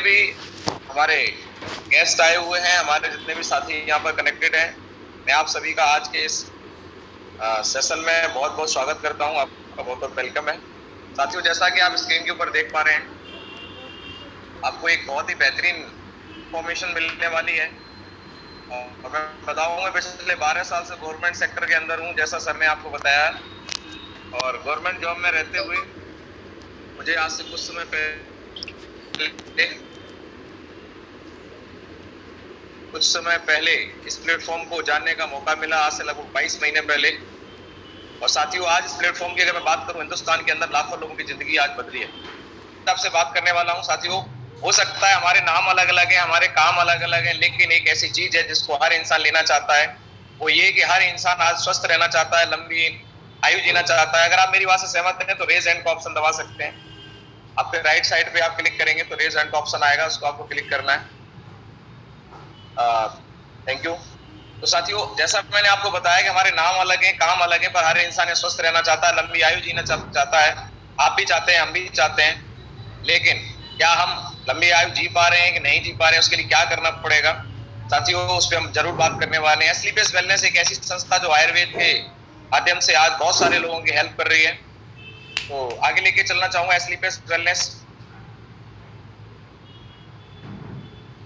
भी हमारे गेस्ट आए हुए हैं, हमारे जितने भी साथी यहाँ पर कनेक्टेड हैं, मैं आप सभी का आज के इस सेशन में बहुत बहुत स्वागत करता हूँ। आपका बहुत बहुत वेलकम है। साथियों, जैसा कि आप स्क्रीन के ऊपर देख पा रहे हैं, आपको एक बहुत ही बेहतरीन इंफॉर्मेशन मिलने वाली है। और मैं बताऊंगा, पिछले 12 साल से गवर्नमेंट सेक्टर के अंदर हूँ, जैसा सर ने आपको बताया। और गवर्नमेंट जॉब में रहते हुए मुझे आज से कुछ समय पहले इस प्लेटफॉर्म को जानने का मौका मिला, आज से लगभग 22 महीने पहले। और साथियों, आज इस प्लेटफॉर्म की अगर मैं बात करूं, हिंदुस्तान के अंदर लाखों लोगों की जिंदगी आज बदली है। आपसे बात करने वाला हूं साथियों। हो सकता है हमारे नाम अलग अलग है, हमारे काम अलग अलग है, लेकिन एक ऐसी चीज है जिसको हर इंसान लेना चाहता है, वो ये कि हर इंसान आज स्वस्थ रहना चाहता है, लंबी आयु जीना चाहता है। अगर आप मेरी बात से सहमत हैं तो रेज हैंड का ऑप्शन दबा सकते हैं। आपके राइट साइड पे आप क्लिक करेंगे तो रेज हैंड का ऑप्शन आएगा, उसको आपको क्लिक करना है। Thank you. तो साथियों, जैसा मैंने आपको बताया कि हमारे नाम अलग हैं, काम अलग है, पर हर इंसान स्वस्थ रहना चाहता है, लंबी आयु जीना चाहता है। आप भी चाहते हैं, हम भी चाहते हैं, लेकिन क्या हम लंबी आयु जी पा रहे हैं कि नहीं जी पा रहे हैं, उसके लिए क्या करना पड़ेगा साथियों, उस पर हम जरूर बात करने वाले हैं। स्लीप बेस्ड वेलनेस एक ऐसी संस्था जो आयुर्वेद के माध्यम से आज बहुत सारे लोगों की हेल्प कर रही है। तो आगे लेके चलना चाहूंगा। स्लीप बेस्ड वेलनेस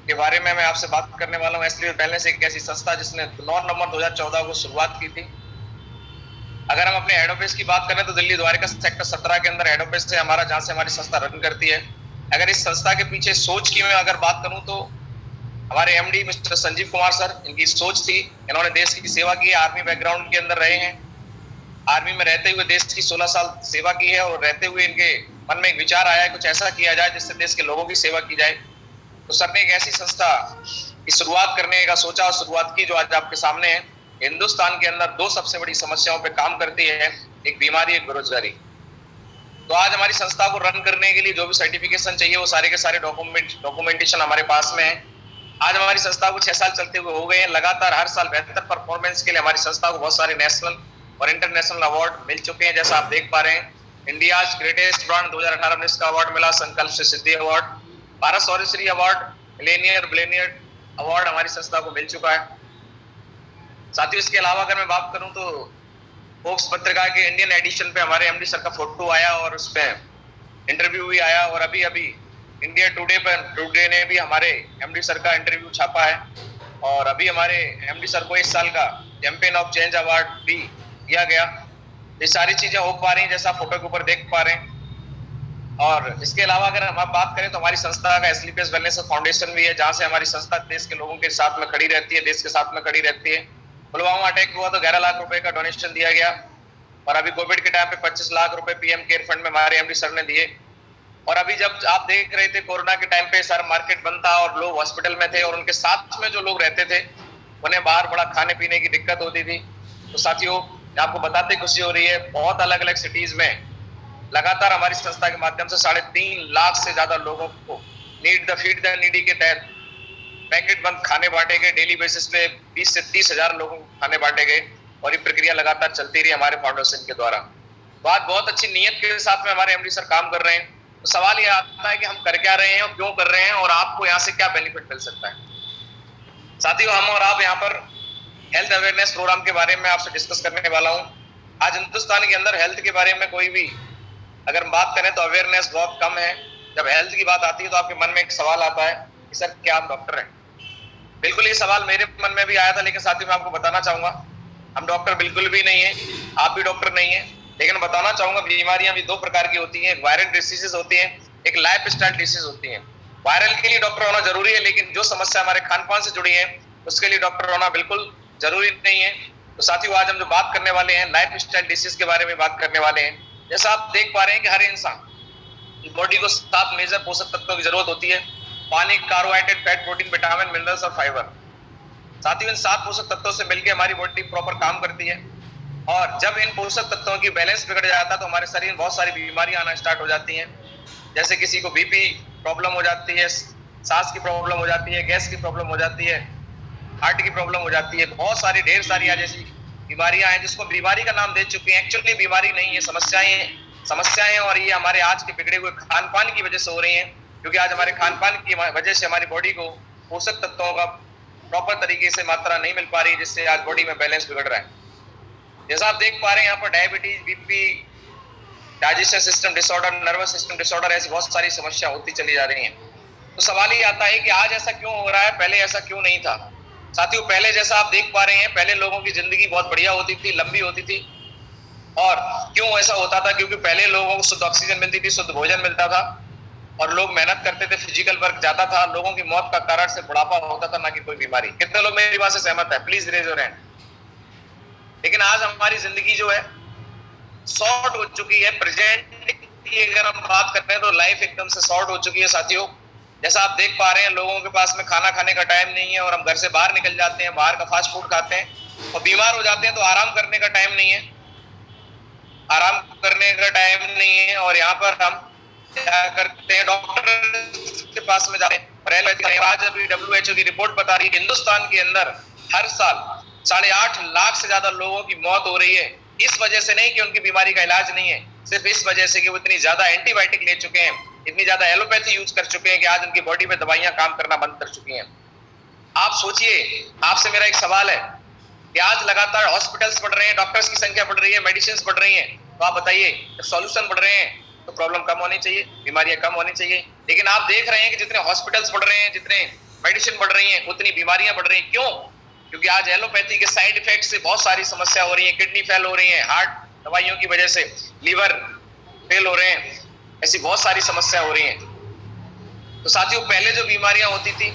के बारे में मैं आपसे बात करने वाला हूँ। स्लीप वेलनेस एक ऐसी संस्था जिसने 9 नवंबर 2014 को शुरुआत की थी। अगर हम अपने हेड ऑफिस की बात करें तो दिल्ली द्वारका सेक्टर 17 के अंदर हेड ऑफिस है हमारा, जहाँ से हमारी संस्था रन करती है। अगर इस संस्था के पीछे सोच की मैं अगर बात करूं तो हमारे MD mister Sanjeev Kumar sir, इनकी सोच थी, इन्होंने देश की सेवा की है, आर्मी बैकग्राउंड के अंदर रहे हैं, आर्मी में रहते हुए देश की 16 साल सेवा की है। और रहते हुए इनके मन में एक विचार आया है कुछ ऐसा किया जाए जिससे देश के लोगों की सेवा की जाए। तो सर ने एक ऐसी संस्था की शुरुआत करने का सोचा और शुरुआत की जो आज आपके सामने है। हिंदुस्तान के अंदर 2 सबसे बड़ी समस्याओं पे काम करती है, एक बीमारी, एक बेरोजगारी। तो आज हमारी संस्था को रन करने के लिए जो भी सर्टिफिकेशन चाहिए वो सारे के सारे डॉक्यूमेंटेशन हमारे पास में है। आज हमारी संस्था को 6 साल चलते हुए हो गए हैं। लगातार हर साल बेहतर परफॉर्मेंस के लिए हमारी संस्था को बहुत सारे नेशनल और इंटरनेशनल अवार्ड मिल चुके हैं। जैसा आप देख पा रहे हैं, इंडिया ग्रेटेस्ट ब्रांड 2018 का अवार्ड मिला, संकल्प से सिद्धि award, Bharat Shauryashri award, millionaire award हमारी संस्था को मिल चुका है। साथियों, इसके अलावा अगर मैं बात करूं तो फोर्ब्स पत्रिका के इंडियन एडिशन पे हमारे एमडी सर का फोटो आया और उस पे इंटरव्यू भी आया। और अभी इंडिया टुडे ने भी हमारे एमडी सर का इंटरव्यू छापा है। और अभी हमारे एमडी सर को इस साल का चैंपियन ऑफ चेंज अवार्ड भी दिया गया। ये सारी चीजें हो पा रही हैं जैसा फोटो के ऊपर देख पा रहे हैं। और इसके अलावा अगर हम बात करें तो हमारी संस्था का स्लीप बेस्ड वेलनेस फाउंडेशन भी है, जहाँ से हमारी संस्था देश के लोगों के साथ में खड़ी रहती है, देश के साथ में खड़ी रहती है। पुलवामा अटैक हुआ तो 11 लाख रुपए का डोनेशन दिया गया। और अभी कोविड के टाइम पे 25 लाख रुपए पीएम केयर फंड में हमारे एमडी सर ने दिए। और अभी जब आप देख रहे थे कोरोना के टाइम पे सर मार्केट बंद था और लोग हॉस्पिटल में थे और उनके साथ में जो लोग रहते थे उन्हें बाहर बड़ा खाने पीने की दिक्कत होती थी। तो साथियों, आपको बताते खुशी हो रही है, बहुत अलग अलग सिटीज में लगातार हमारी संस्था के माध्यम से 3.5 लाख से ज्यादा लोगों को फीड द नीडी के तहत पैकेट बंद खाने बांटे गए। डेली बेसिस पे 20 से 30 हजार लोगों को खाने बांटे गए। और ये प्रक्रिया लगातार चलती रही हमारे फाउंडेशन के द्वारा। बात बहुत अच्छी नीयत के साथ में हमारे एमडी सर काम कर रहे हैं। तो सवाल ये आता है कि हम कर क्या रहे हैं और क्यों कर रहे हैं और आपको यहाँ से क्या बेनिफिट मिल सकता है। साथियों, हम और आप यहाँ पर हेल्थ अवेयरनेस प्रोग्राम के बारे में आपसे डिस्कस करने वाला हूँ। आज हिंदुस्तान के अंदर हेल्थ के बारे में कोई भी अगर हम बात करें तो अवेयरनेस बहुत कम है। जब हेल्थ की बात आती है तो आपके मन में एक सवाल आता है कि सर क्या आप डॉक्टर हैं? बिल्कुल ये सवाल मेरे मन में भी आया था, लेकिन साथियों मैं आपको बताना चाहूंगा हम डॉक्टर बिल्कुल भी नहीं है, आप भी डॉक्टर नहीं है। लेकिन बताना चाहूंगा बीमारियां भी 2 प्रकार की होती हैं, वायरल डिसीजेस होती हैं, एक लाइफ स्टाइल डिसीज होती है। वायरल के लिए डॉक्टर होना जरूरी है, लेकिन जो समस्या हमारे खान पान से जुड़ी है उसके लिए डॉक्टर होना बिल्कुल जरूरी नहीं है। तो साथियों, आज हम जो बात करने वाले हैं लाइफ स्टाइल डिसीज के बारे में बात करने वाले हैं। जैसा आप देख पा रहे हैं कि हर इंसान की बॉडी को 7 मेजर पोषक तत्वों की जरूरत होती है, पानी, carbohydrate, fat, protein, vitamin, minerals और फाइबर। साथियों, इन 7 पोषक तत्वों से मिलकर हमारी बॉडी प्रॉपर काम करती है। और जब इन पोषक तत्वों की बैलेंस बिगड़ जाता है तो हमारे शरीर में बहुत सारी बीमारियां आना स्टार्ट हो जाती हैं। जैसे किसी को बीपी प्रॉब्लम हो जाती है, सांस की प्रॉब्लम हो जाती है, गैस की प्रॉब्लम हो जाती है, हार्ट की प्रॉब्लम हो जाती है। बहुत सारी ढेर सारी जैसी बीमारियां हैं जिसको बीमारी का नाम दे चुके हैं। एक्चुअली बीमारी नहीं है, समस्याएं। और ये हमारे आज के बिगड़े हुए खान पान की वजह से हो रही हैं। क्योंकि आज हमारे खान पान की वजह से हमारी बॉडी को पोषक तत्वों का प्रॉपर तरीके से मात्रा नहीं मिल पा रही, जिससे आज बॉडी में बैलेंस बिगड़ रहा है। जैसा आप देख पा रहे हैं यहाँ पर diabetes, BP, digestion system disorder, nervous system disorder, ऐसी बहुत सारी समस्या होती चली जा रही हैं। तो सवाल ये आता है कि आज ऐसा क्यों हो रहा है, पहले ऐसा क्यों नहीं था। साथियों, पहले जैसा आप देख पा रहे हैं, पहले लोगों की जिंदगी बहुत बढ़िया होती थी, लंबी होती थी। और क्यों ऐसा होता था? क्योंकि पहले लोगों को शुद्ध ऑक्सीजन मिलती थी, शुद्ध भोजन मिलता था और लोग मेहनत करते थे, फिजिकल वर्क ज्यादा था। लोगों की मौत का कारण से बुढ़ापा होता था, ना कि कोई बीमारी। कितने लोग मेरी बात से सहमत है? Please raise your hand. लेकिन आज हमारी जिंदगी जो है शॉर्ट हो चुकी है। प्रेजेंट की अगर हम बात करते हैं तो लाइफ एकदम से शॉर्ट हो चुकी है। साथियों, जैसा आप देख पा रहे हैं, लोगों के पास में खाना खाने का टाइम नहीं है और हम घर से बाहर निकल जाते हैं, बाहर का फास्ट फूड खाते हैं और बीमार हो जाते हैं तो आराम करने का टाइम नहीं है, आराम करने का टाइम नहीं है। और यहाँ पर हम क्या करते हैं, डॉक्टर के पास में जाते हैं। आज अभी WHO की रिपोर्ट बता रही है हिंदुस्तान के अंदर हर साल 8.5 लाख से ज्यादा लोगों की मौत हो रही है। इस वजह से नहीं कि उनकी बीमारी का इलाज नहीं है, सिर्फ इस वजह से कि वो इतनी ज्यादा एंटीबायोटिक ले चुके हैं, इतनी ज्यादा एलोपैथी यूज कर चुके हैं कि आज उनकी बॉडी में दवाइयां काम करना बंद कर चुकी हैं। आप सोचिए, आपसे मेरा एक सवाल है कि आज लगातार हॉस्पिटल्स बढ़ रहे हैं, डॉक्टर्स की संख्या बढ़ रही है, मेडिसिन बढ़ रही है, तो आप बताइए, जब सॉल्यूशन बढ़ रहे हैं तो प्रॉब्लम कम होनी चाहिए, बीमारियां कम होनी चाहिए। लेकिन आप देख रहे हैं कि जितने हॉस्पिटल्स बढ़ रहे हैं, जितने मेडिसिन बढ़ रही हैं, उतनी बीमारियां बढ़ रही हैं। क्यों? क्योंकि आज एलोपैथी के साइड इफेक्ट से बहुत सारी समस्या हो रही है। किडनी फेल हो रही है, हार्ट दवाइयों की वजह से लीवर फेल हो रहे हैं, ऐसी बहुत सारी समस्या हो रही हैं। तो साथियों, पहले जो बीमारियां होती थी,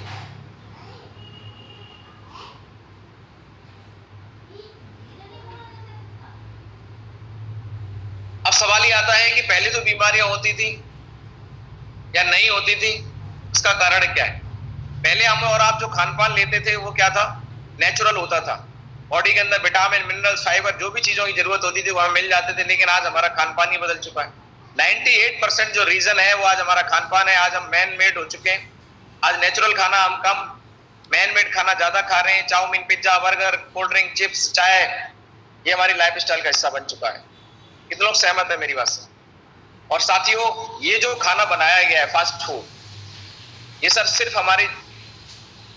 अब सवाल ये आता है कि पहले जो बीमारियां होती थी या नहीं होती थी, इसका कारण क्या है? पहले हम और आप जो खान पान लेते थे वो क्या था? नेचुरल होता था। बॉडी के अंदर विटामिन, मिनरल्स, फाइबर, जो भी चीजों की जरूरत होती थी वो हमें मिल जाते थे। लेकिन आज हमारा खान पान ही बदल चुका है। 98% जो रीजन है वो आज हमारा खान पान है। आज हम मैन मेड हो चुके हैं। आज नेचुरल खाना हम कम, मैन मेड खाना ज्यादा खा रहे हैं। Chow mein, pizza, burger, cold drink, chips, चाय, ये हमारी लाइफ स्टाइल का हिस्सा बन चुका है। कितने लोग सहमत है मेरी बात से? और साथियों, ये जो खाना बनाया गया है फास्ट फूड, ये सर सिर्फ हमारी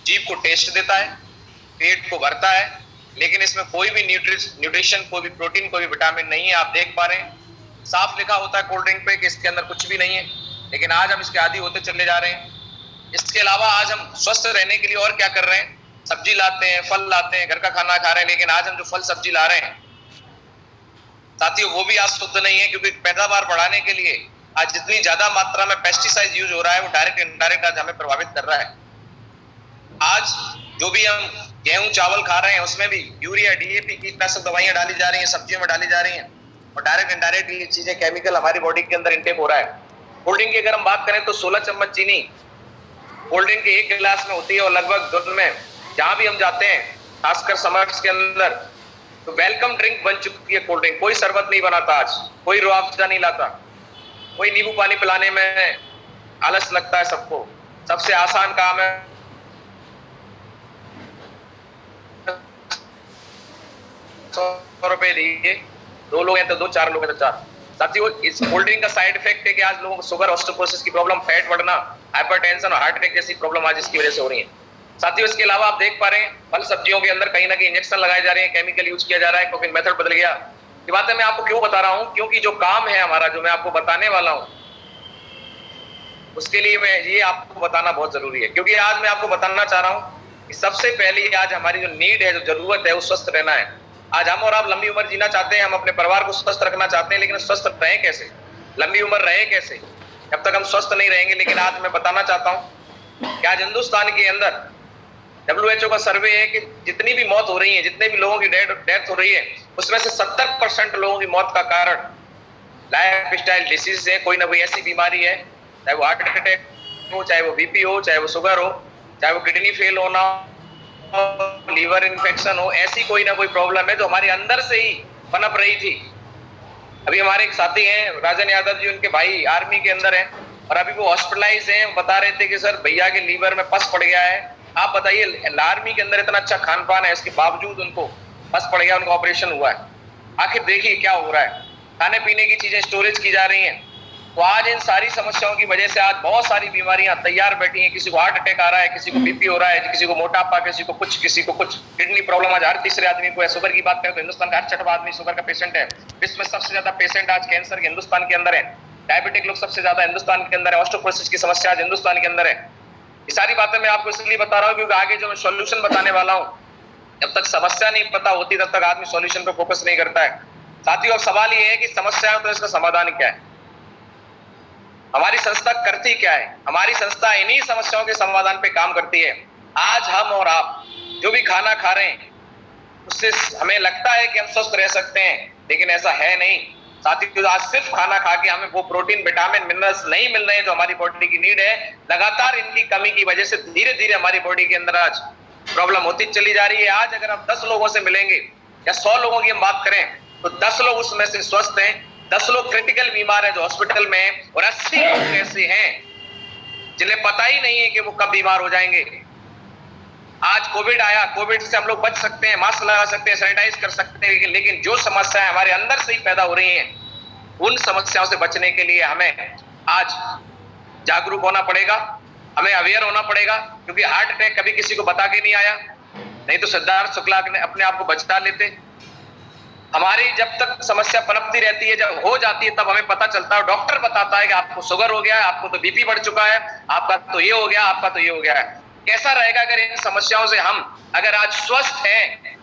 जीभ को टेस्ट देता है, पेट को भरता है, लेकिन इसमें कोई भी न्यूट्रिशन, कोई भी प्रोटीन, कोई भी विटामिन नहीं है। आप देख पा रहे हैं, साफ लिखा होता है कोल्ड ड्रिंक पे कि इसके अंदर कुछ भी नहीं है, लेकिन आज हम इसके आदी होते चले जा रहे हैं। इसके अलावा आज हम स्वस्थ रहने के लिए और क्या कर रहे हैं? सब्जी लाते हैं, फल लाते हैं, घर का खाना खा रहे हैं, लेकिन आज हम जो फल सब्जी ला रहे हैं साथियों, वो भी आज शुद्ध नहीं है। क्योंकि पैदावार बढ़ाने के लिए आज जितनी ज्यादा मात्रा में पेस्टिसाइड यूज हो रहा है, वो डायरेक्ट इनडायरेक्ट आज हमें प्रभावित कर रहा है। आज जो भी हम गेहूं चावल खा रहे हैं उसमें भी यूरिया, DAP, कीटनाशक दवाइयां डाली जा रही हैं, सब्जियों में डाली जा रही हैं, और डायरेक्ट इनडायरेक्ट ये चीजें, केमिकल हमारी बॉडी के अंदर इनटेक हो रहा है। कोल्ड ड्रिंक की अगर हम बात करें तो 16 चम्मच चीनी कोल्ड ड्रिंक के 1 गिलास में होती है, और लगभग दिन में जहां भी हम जाते हैं, खासकर समर्स के अंदर, तो वेलकम ड्रिंक बन चुकी है कोल्ड ड्रिंक। कोई शरबत नहीं बनाता आज, कोई रूह अफ़ज़ा नहीं लाता, कोई नींबू पानी पिलाने में आलस लगता है सबको। सबसे आसान काम है 100 रुपए दीजिए, 2 लोग हैं तो 2, 4 लोग हैं तो 4। साथियों, इस कोल्ड ड्रिंक का साइड इफेक्ट है कि आज लोगों को शुगर, ऑस्टियोपोरोसिस की प्रॉब्लम, फैट बढ़ना, हाइपरटेंशन और हार्ट अटैक जैसी प्रॉब्लम आज इसकी वजह से हो रही है। साथियों, इसके अलावा आप देख पा रहे हैं फल सब्जियों के अंदर कहीं ना कहीं इंजेक्शन लगाए जा रहे हैं, केमिकल यूज किया जा रहा है, कुकिंग मेथड बदल गया। ये बातें मैं आपको क्यों बता रहा हूं? क्योंकि जो काम है हमारा, जो मैं आपको बताने वाला हूं, उसके लिए मैं ये आपको बताना बहुत जरूरी है। क्योंकि आज मैं आपको बताना चाह रहा हूं कि सबसे पहले आज हमारी जो नीड है, जो जरूरत है, वो स्वस्थ रहना है। आज हम और आप लंबी उम्र जीना चाहते हैं, हम अपने परिवार को स्वस्थ रखना चाहते हैं, लेकिन स्वस्थ रहे कैसे, लंबी उम्र रहे कैसे, जब तक हम स्वस्थ नहीं रहेंगे। लेकिन आज मैं बताना चाहता हूं कि आज हिंदुस्तान के अंदर WHO का सर्वे है कि जितनी भी मौत हो रही है, जितने भी लोगों की डेथ हो रही है, उसमें से 70% लोगों की मौत का कारण लाइफ स्टाइल डिसीज है। कोई ना कोई ऐसी बीमारी है, चाहे वो हार्ट अटैक हो, चाहे वो BP हो, चाहे वो शुगर हो, चाहे वो किडनी फेल होना, लीवर इन्फेक्शन हो, ऐसी कोई ना कोई प्रॉब्लम है जो हमारे अंदर से ही पनप रही थी। अभी हमारे एक साथी हैं राजन यादव जी, उनके भाई आर्मी के अंदर हैं और अभी वो हॉस्पिटलाइज हैं। बता रहे थे कि सर भैया के लीवर में पस पड़ गया है। आप बताइए, आर्मी के अंदर इतना अच्छा खान पान है, इसके बावजूद उनको पस पड़ गया, उनका ऑपरेशन हुआ है। आखिर देखिए क्या हो रहा है। खाने पीने की चीजें स्टोरेज की जा रही हैं, तो आज इन सारी समस्याओं की वजह से आज बहुत सारी बीमारियां तैयार बैठी हैं। किसी को हार्ट अटैक आ रहा है, किसी को बीपी हो रहा है, किसी को मोटापा, किसी को कुछ किडनी प्रॉब्लम। आज हर तीसरे आदमी को है। शुगर की बात करें तो हिंदुस्तान का हर छठवां आदमी शुगर का पेशेंट है। विश्व में सबसे ज्यादा पेशेंट आज कैंसर के हिंदुस्तान के अंदर है। डायबिटिक लोग सबसे ज्यादा हिंदुस्तान के अंदर है। ऑस्टियोपोरोसिस की समस्या आज हिंदुस्तान के अंदर है। ये सारी बातें मैं आपको इसलिए बता रहा हूँ क्योंकि आगे जो मैं सॉल्यूशन बताने वाला हूँ, जब तक समस्या नहीं पता होती तब तक आदमी सॉल्यूशन पे फोकस नहीं करता है। साथियों, अब सवाल ये है कि समस्या है तो इसका समाधान क्या है? हमारी संस्था करती क्या है? हमारी संस्था इन्हीं समस्याओं के समाधान पे काम करती है। आज हम और आप जो भी खाना खा रहे हैं उससे हमें लगता है कि हम स्वस्थ रह सकते हैं, लेकिन ऐसा है नहीं। साथियों, आज सिर्फ खाना खा के हमें वो प्रोटीन, विटामिन, मिनरल्स नहीं मिल रहे हैं जो हमारी बॉडी की नीड है। लगातार इनकी कमी की वजह से धीरे धीरे हमारी बॉडी के अंदर आज प्रॉब्लम होती चली जा रही है। आज अगर हम 10 लोगों से मिलेंगे या 100 लोगों की हम बात करें तो 10 लोग उसमें से स्वस्थ हैं, 10 लोग क्रिटिकल बीमार हैं जो हॉस्पिटल में हैं, और 80 लोग ऐसे हैं जिन्हें पता ही नहीं है कि वो कब बीमार हो जाएंगे। आज कोविड आया, कोविड से हम लोग बच सकते हैं, मास्क लगा सकते हैं, सैनिटाइज कर सकते हैं, लेकिन जो समस्याएं हमारे अंदर से ही पैदा हो रही हैं उन समस्याओं से बचने के लिए हमें आज जागरूक होना पड़ेगा, हमें अवेयर होना पड़ेगा। क्योंकि हार्ट अटैक कभी किसी को बता के नहीं आया, नहीं तो सिद्धार्थ शुक्ला ने अपने आप को बचा लेते। हमारी जब तक समस्या पनपती रहती है, जब हो जाती है तब हमें पता चलता है, डॉक्टर बताता है कि आपको शुगर हो गया है, आपको तो बीपी बढ़ चुका है, आपका तो ये हो गया, आपका तो ये हो गया है। कैसा रहेगा अगर इन समस्याओं से हम अगर आज स्वस्थ हैं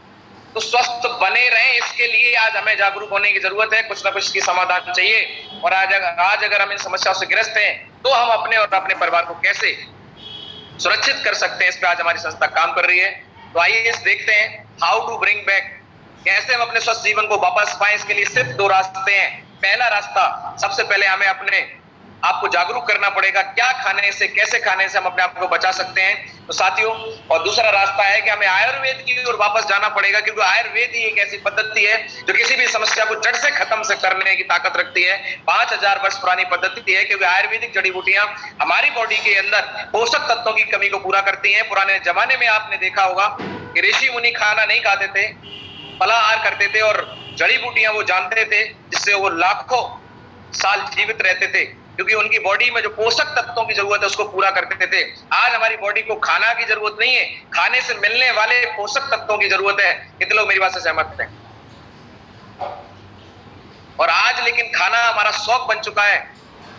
तो स्वस्थ बने रहें? इसके लिए आज हमें जागरूक होने की जरूरत है। कुछ ना कुछ इसकी समाधान चाहिए। और आज अगर हम इन समस्याओं से ग्रस्त हैं तो हम अपने और अपने परिवार को कैसे सुरक्षित कर सकते हैं, इस पर आज हमारी संस्था काम कर रही है। तो आइए इस देखते हैं हाउ टू ब्रिंग बैक, कैसे हम अपने स्वस्थ जीवन को वापस पाएं। इसके लिए सिर्फ 2 रास्ते हैं। पहला रास्ता, सबसे पहले हमें अपने आपको जागरूक करना पड़ेगा, क्या खाने से, कैसे खाने से हम अपने आप को बचा सकते हैं। तो साथियों, और दूसरा रास्ता है कि हमें आयुर्वेद की ओर वापस जाना पड़ेगा, क्योंकि आयुर्वेद ही एक ऐसी पद्धति है जो किसी भी समस्या को जड़ से खत्म से करने की ताकत रखती है। 5000 वर्ष पुरानी पद्धति है, क्योंकि आयुर्वेदिक जड़ी बूटियां हमारी बॉडी के अंदर पोषक तत्वों की कमी को पूरा करती हैं। पुराने जमाने में आपने देखा होगा कि ऋषि मुनि खाना नहीं खाते थे, फलाहार करते थे और जड़ी बूटियां वो जानते थे जिससे वो लाखों साल जीवित रहते थे, क्योंकि उनकी बॉडी में जो पोषक तत्वों की जरूरत है उसको पूरा करते थे। आज हमारी बॉडी को खाना की जरूरत नहीं है, खाने से मिलने वाले पोषक तत्वों की जरूरत है। कितने लोग मेरी बात से सहमत हैं? और आज लेकिन खाना हमारा शौक बन चुका है,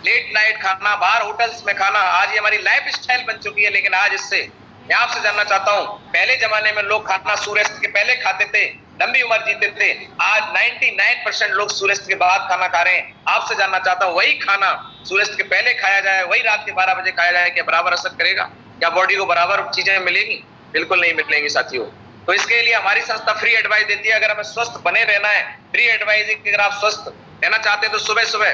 लेट नाइट खाना, बाहर होटल्स में खाना, आज ये हमारी लाइफ स्टाइल बन चुकी है। लेकिन आज इससे मैं आपसे जानना चाहता हूं, पहले जमाने में लोग खाना सूर्यास्त के पहले खाते थे, लंबी उम्र जीते थे। आज 99% लोग सूर्यास्त के बाद खाना खा रहे हैं। आपसे जानना चाहता हूं, वही खाना सूर्यास्त के पहले खाया जाए, वही रात के 12 बजे खाया जाए, क्या बराबर असर करेगा? क्या बॉडी को बराबर चीजें मिलेंगी? बिल्कुल नहीं मिलेंगी साथियों। तो इसके लिए हमारी संस्था फ्री एडवाइस देती है। अगर हमें स्वस्थ बने रहना है, फ्री एडवाइस है कि अगर आप स्वस्थ रहना चाहते हैं तो सुबह सुबह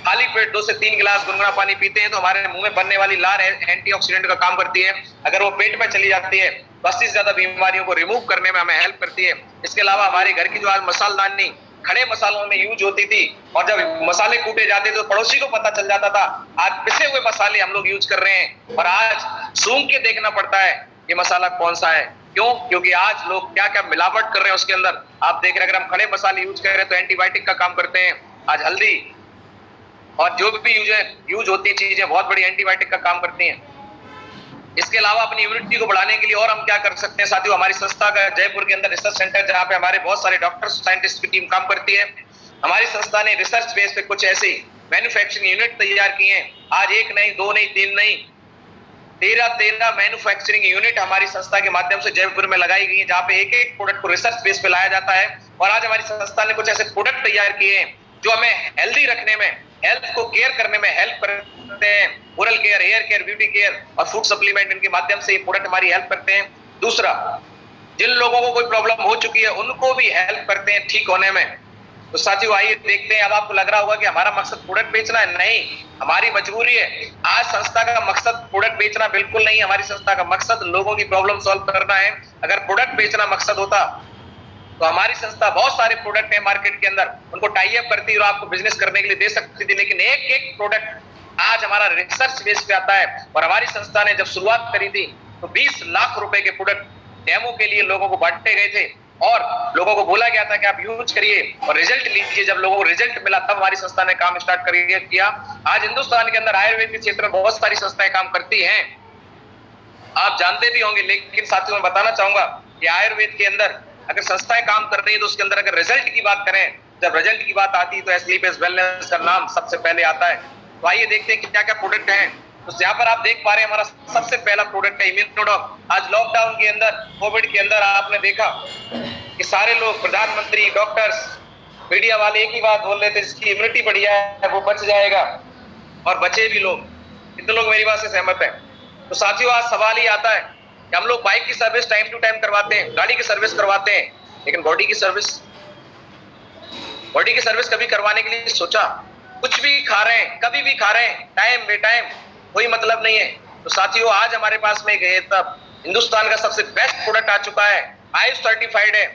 खाली पेट 2 से 3 गिलास गुनगुना पानी पीते हैं तो हमारे मुंह में बनने वाली लार एंटीऑक्सीडेंट का काम करती है। अगर वो पेट में चली जाती है तो 80 से ज्यादा बीमारियों को रिमूव करने में हमें हेल्प करती है। इसके अलावा हमारे घर की जो आज मसालदानी खड़े मसालों में यूज होती थी, और जब मसाले कूटे जाते थे तो पड़ोसी को पता चल जाता था, आज पिसे हुए मसाले हम लोग यूज कर रहे हैं और आज सूंघ के देखना पड़ता है ये मसाला कौन सा है। क्यों? क्योंकि आज लोग क्या क्या मिलावट कर रहे हैं उसके अंदर। आप देख रहे हैं, अगर हम खड़े मसाले यूज कर रहे हैं तो एंटीबायोटिक का काम करते हैं। आज हल्दी और जो भी यूज होती है चीजें बहुत बड़ी एंटीबायोटिक का काम करती हैं। इसके अलावा अपनी इम्यूनिटी को बढ़ाने के लिए और हम क्या कर सकते हैं साथियों? हमारी संस्था का जयपुर के अंदर रिसर्च सेंटर, जहाँ पे हमारे बहुत सारे डॉक्टर्स, साइंटिस्ट की टीम काम करती है। हमारी संस्था ने रिसर्च बेस पे कुछ ऐसे मैन्युफैक्चरिंग यूनिट तैयार किए हैं। आज 1 नहीं, 2 नहीं, 3 नहीं, 13 मैन्युफैक्चरिंग यूनिट हमारी संस्था के माध्यम से जयपुर में लगाई गई है, जहाँ पे एक प्रोडक्ट को रिसर्च बेस पे लाया जाता है। और आज हमारी संस्था ने कुछ ऐसे प्रोडक्ट तैयार किए हैं जो हमें हेल्दी रखने में, हेल्थ को केयर करने में हेल्प करते हैं। Oral care, hair care, beauty care और फूड सप्लीमेंट, इनके माध्यम से ये प्रोडक्ट हमारी हेल्प करते हैं। दूसरा, जिन लोगों को कोई प्रॉब्लम हो चुकी है उनको भी हेल्प करते हैं ठीक होने में। तो साथियों आइए देखते हैं। अब आपको लग रहा होगा कि हमारा मकसद प्रोडक्ट बेचना है, नहीं, हमारी मजबूरी है। आज संस्था का मकसद प्रोडक्ट बेचना बिल्कुल नहीं, हमारी संस्था का मकसद लोगों की प्रॉब्लम सॉल्व करना है। अगर प्रोडक्ट बेचना मकसद होता तो हमारी संस्था बहुत सारे प्रोडक्ट है मार्केट के अंदर, उनको टाई अप करती और आपको बिजनेस करने के लिए दे सकती थी। लेकिन एक एक प्रोडक्ट आज हमारा रिसर्च बेस पे आता है। और हमारी संस्था ने जब शुरुआत करी थी तो 20 लाख रुपए के प्रोडक्ट डेमो के लिए लोगों को बांटे गए थे। और लोगों को बोला गया था कि आप यूज करिए और रिजल्ट लीजिए। जब लोगों को रिजल्ट मिला तब हमारी संस्था ने काम स्टार्ट किया। आज हिंदुस्तान के अंदर आयुर्वेद के क्षेत्र में बहुत सारी संस्थाएं काम करती हैं, आप जानते भी होंगे। लेकिन साथियों, मैं बताना चाहूंगा कि आयुर्वेद के अंदर अगर संस्थाएं काम कर रही है तो उसके अंदर अगर रिजल्ट की बात करें, जब रिजल्ट की बात आती है तो एस्लीपियस वेलनेस का नाम सबसे पहले आता है। तो आइए देखते हैं कि क्या क्या प्रोडक्ट हैं। तो यहाँ पर आप देख पा रहे हैं हमारा सबसे पहला प्रोडक्ट है इम्यूनोडॉक। आज लॉकडाउन के अंदर, कोविड के अंदर आपने देखा कि सारे लोग, प्रधानमंत्री, डॉक्टर्स, मीडिया वाले एक ही बात बोल रहे थे, जिसकी इम्यूनिटी बढ़िया है वो बच जाएगा, और बचे भी लोग। कितने लोग मेरी बात से सहमत हैं? तो साथियों, आज सवाल ही आता है कि हम लोग बाइक की सर्विस टाइम टू टाइम करवाते हैं, गाड़ी की सर्विस करवाते हैं, लेकिन बॉडी की सर्विस कभी करवाने के लिए सोचा? कुछ भी खा रहे हैं, कभी भी खा रहे हैं, टाइम बे टाइम, कोई मतलब नहीं है। तो साथियों, आज हमारे पास में तब हिंदुस्तान का सबसे बेस्ट प्रोडक्ट आ चुका है, आयुष सर्टिफाइड है,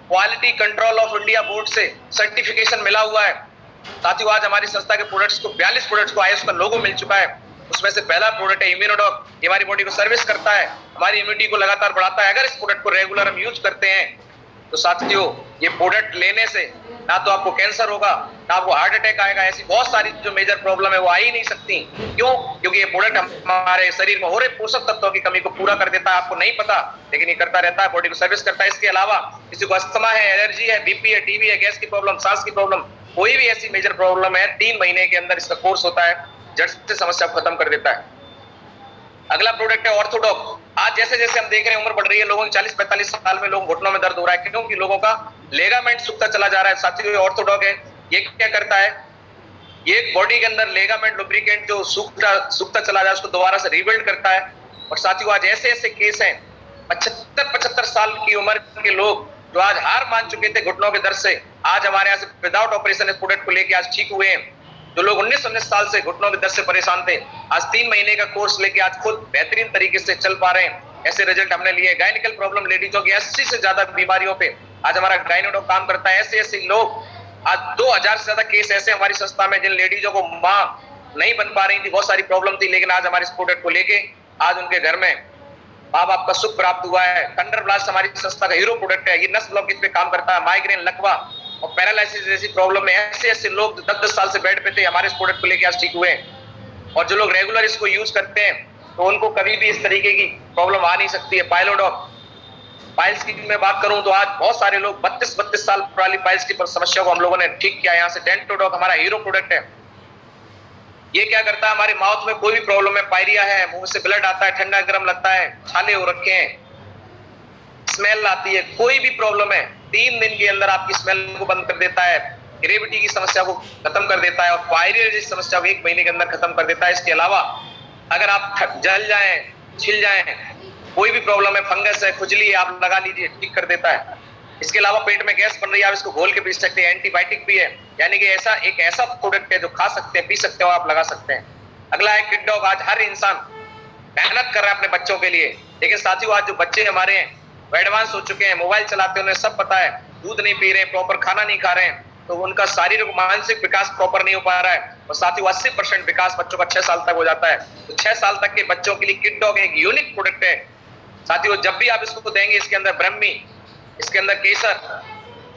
quality control of India board से सर्टिफिकेशन मिला हुआ है। साथियों, आज हमारी संस्था के प्रोडक्ट्स को 42 प्रोडक्ट्स को आयुष का लोगो मिल चुका है। उसमें से पहला प्रोडक्ट है इम्यूनोडॉक। ये हमारी बॉडी को सर्विस करता है, हमारी इम्यूनिटी को लगातार बढ़ाता है। अगर इस प्रोडक्ट को रेगुलर हम यूज करते हैं तो साथियों, ये प्रोडक्ट लेने से ना तो आपको कैंसर होगा, ना आपको हार्ट अटैक आएगा। ऐसी बहुत सारी जो मेजर प्रॉब्लम है वो आ ही नहीं सकती। क्यों? क्योंकि ये प्रोडक्ट हमारे शरीर में हो रहे पोषक तत्वों की कमी को पूरा कर देता है। आपको नहीं पता, लेकिन ये करता रहता है, बॉडी को सर्विस करता है। इसके अलावा किसी को अस्थमा है, एलर्जी है, बीपी है, टीबी है, गैस की प्रॉब्लम, सांस की प्रॉब्लम, कोई भी ऐसी मेजर प्रॉब्लम है, 3 महीने के अंदर इसका कोर्स होता है, जड़ से समस्या को खत्म कर देता है। अगला प्रोडक्ट है ऑर्थोडॉक। आज जैसे जैसे हम देख रहे हैं उम्र बढ़ रही है, लोगों की 40-45 साल में लोगों घुटनों में दर्द हो रहा है, क्योंकि लोगों का लेगामेंट सूखता चला जा रहा है। साथियों, ये ऑर्थोडॉक है। ये क्या करता है? ये बॉडी के अंदर लेगामेंट लुब्रिकेंट जो सूखता चला जा रहा है उसको दोबारा से रिबिल्ड करता है। और साथियों, आज ऐसे ऐसे केस हैं, 75 साल की उम्र के लोग जो आज हार मान चुके थे घुटनों के दर्द से, आज हमारे यहाँ से विदाउट ऑपरेशन इस प्रोडक्ट को लेके आज ठीक हुए हैं। जो लोग 19-19 साल से घुटनों के दर्द से परेशान थे, आज 3 महीने का कोर्स लेके आज खुद बेहतरीन तरीके से चल पा रहे हैं। ऐसे रिजल्ट हमने लिए। गायनिकल प्रॉब्लम लेडीजों की 80 से ज्यादा बीमारियों पे आज हमारा गायनोडॉक काम करता है। ऐसे लोग, आज 2000 से ज्यादा केस ऐसे हमारी संस्था में जिन लेडीजों को मां नहीं बन पा रही थी, बहुत सारी प्रॉब्लम थी, लेकिन आज हमारे इस प्रोडक्ट को लेके आज उनके घर में माँ बाप का सुख प्राप्त हुआ है। थंडर ब्लास्ट हमारी संस्था का हीरो प्रोडक्ट है। ये नस ब्लॉकेज पे काम करता है, माइग्रेन, लकवा और पैरालिसिस जैसी प्रॉब्लम में ऐसे ऐसे लोग 10-10 साल से बेड पे थे, हमारे इस प्रोडक्ट को लेके आज ठीक हुए हैं। और जो लोग रेगुलर इसको यूज करते हैं तो उनको कभी भी इस तरीके की प्रॉब्लम आ नहीं सकती है। पाइलोडॉक, पाइल्स की मैं बात करूं तो आज बहुत सारे लोग 32 साल पुरानी पाइल्स की समस्या को हम लोगों ने ठीक किया। यहाँ से डेंटोडॉक हमारा हीरो प्रोडक्ट है। ये क्या करता है? हमारे माउथ में कोई भी प्रॉब्लम है, पायरिया है, मुंह से ब्लड आता है, ठंडा गर्म लगता है, छाले हो रखे हैं, स्मेल आती है, कोई भी प्रॉब्लम है, 3 दिन के अंदर आपकी स्मेल को बंद कर देता है। ग्रेविटी की समस्या को खत्म कर देता है और पायरिया जैसी समस्या को 1 महीने के अंदर खत्म कर देता है। इसके अलावा अगर आप जल जाएं, छिल जाएं, कोई भी प्रॉब्लम है, फंगस है, खुजली है, आप लगा लीजिए, ठीक कर देता है। इसके अलावा पेट में गैस बन रही है, आप इसको घोल के पी सकते हैं, एंटीबायोटिक भी है। यानी कि एक ऐसा प्रोडक्ट है जो खा सकते हैं, पी सकते हो, आप लगा सकते हैं। अगला है किडडॉग। आज हर इंसान मेहनत कर रहा है अपने बच्चों के लिए, लेकिन साथियों आज जो बच्चे हमारे हैं वो एडवांस हो चुके हैं, मोबाइल चलाते हैं, उन्हें सब पता है, दूध नहीं पी रहे, प्रॉपर खाना नहीं खा रहे हैं, तो उनका शारीरिक मानसिक विकास प्रॉपर नहीं हो पा रहा है। और साथियों 80% विकास बच्चों का 6 साल तक हो जाता है। तो 6 साल तक के बच्चों के लिए किडडॉग एक यूनिक प्रोडक्ट है। साथियों जब भी आप इसको देंगे, इसके अंदर ब्रह्मी, इसके अंदर केसर,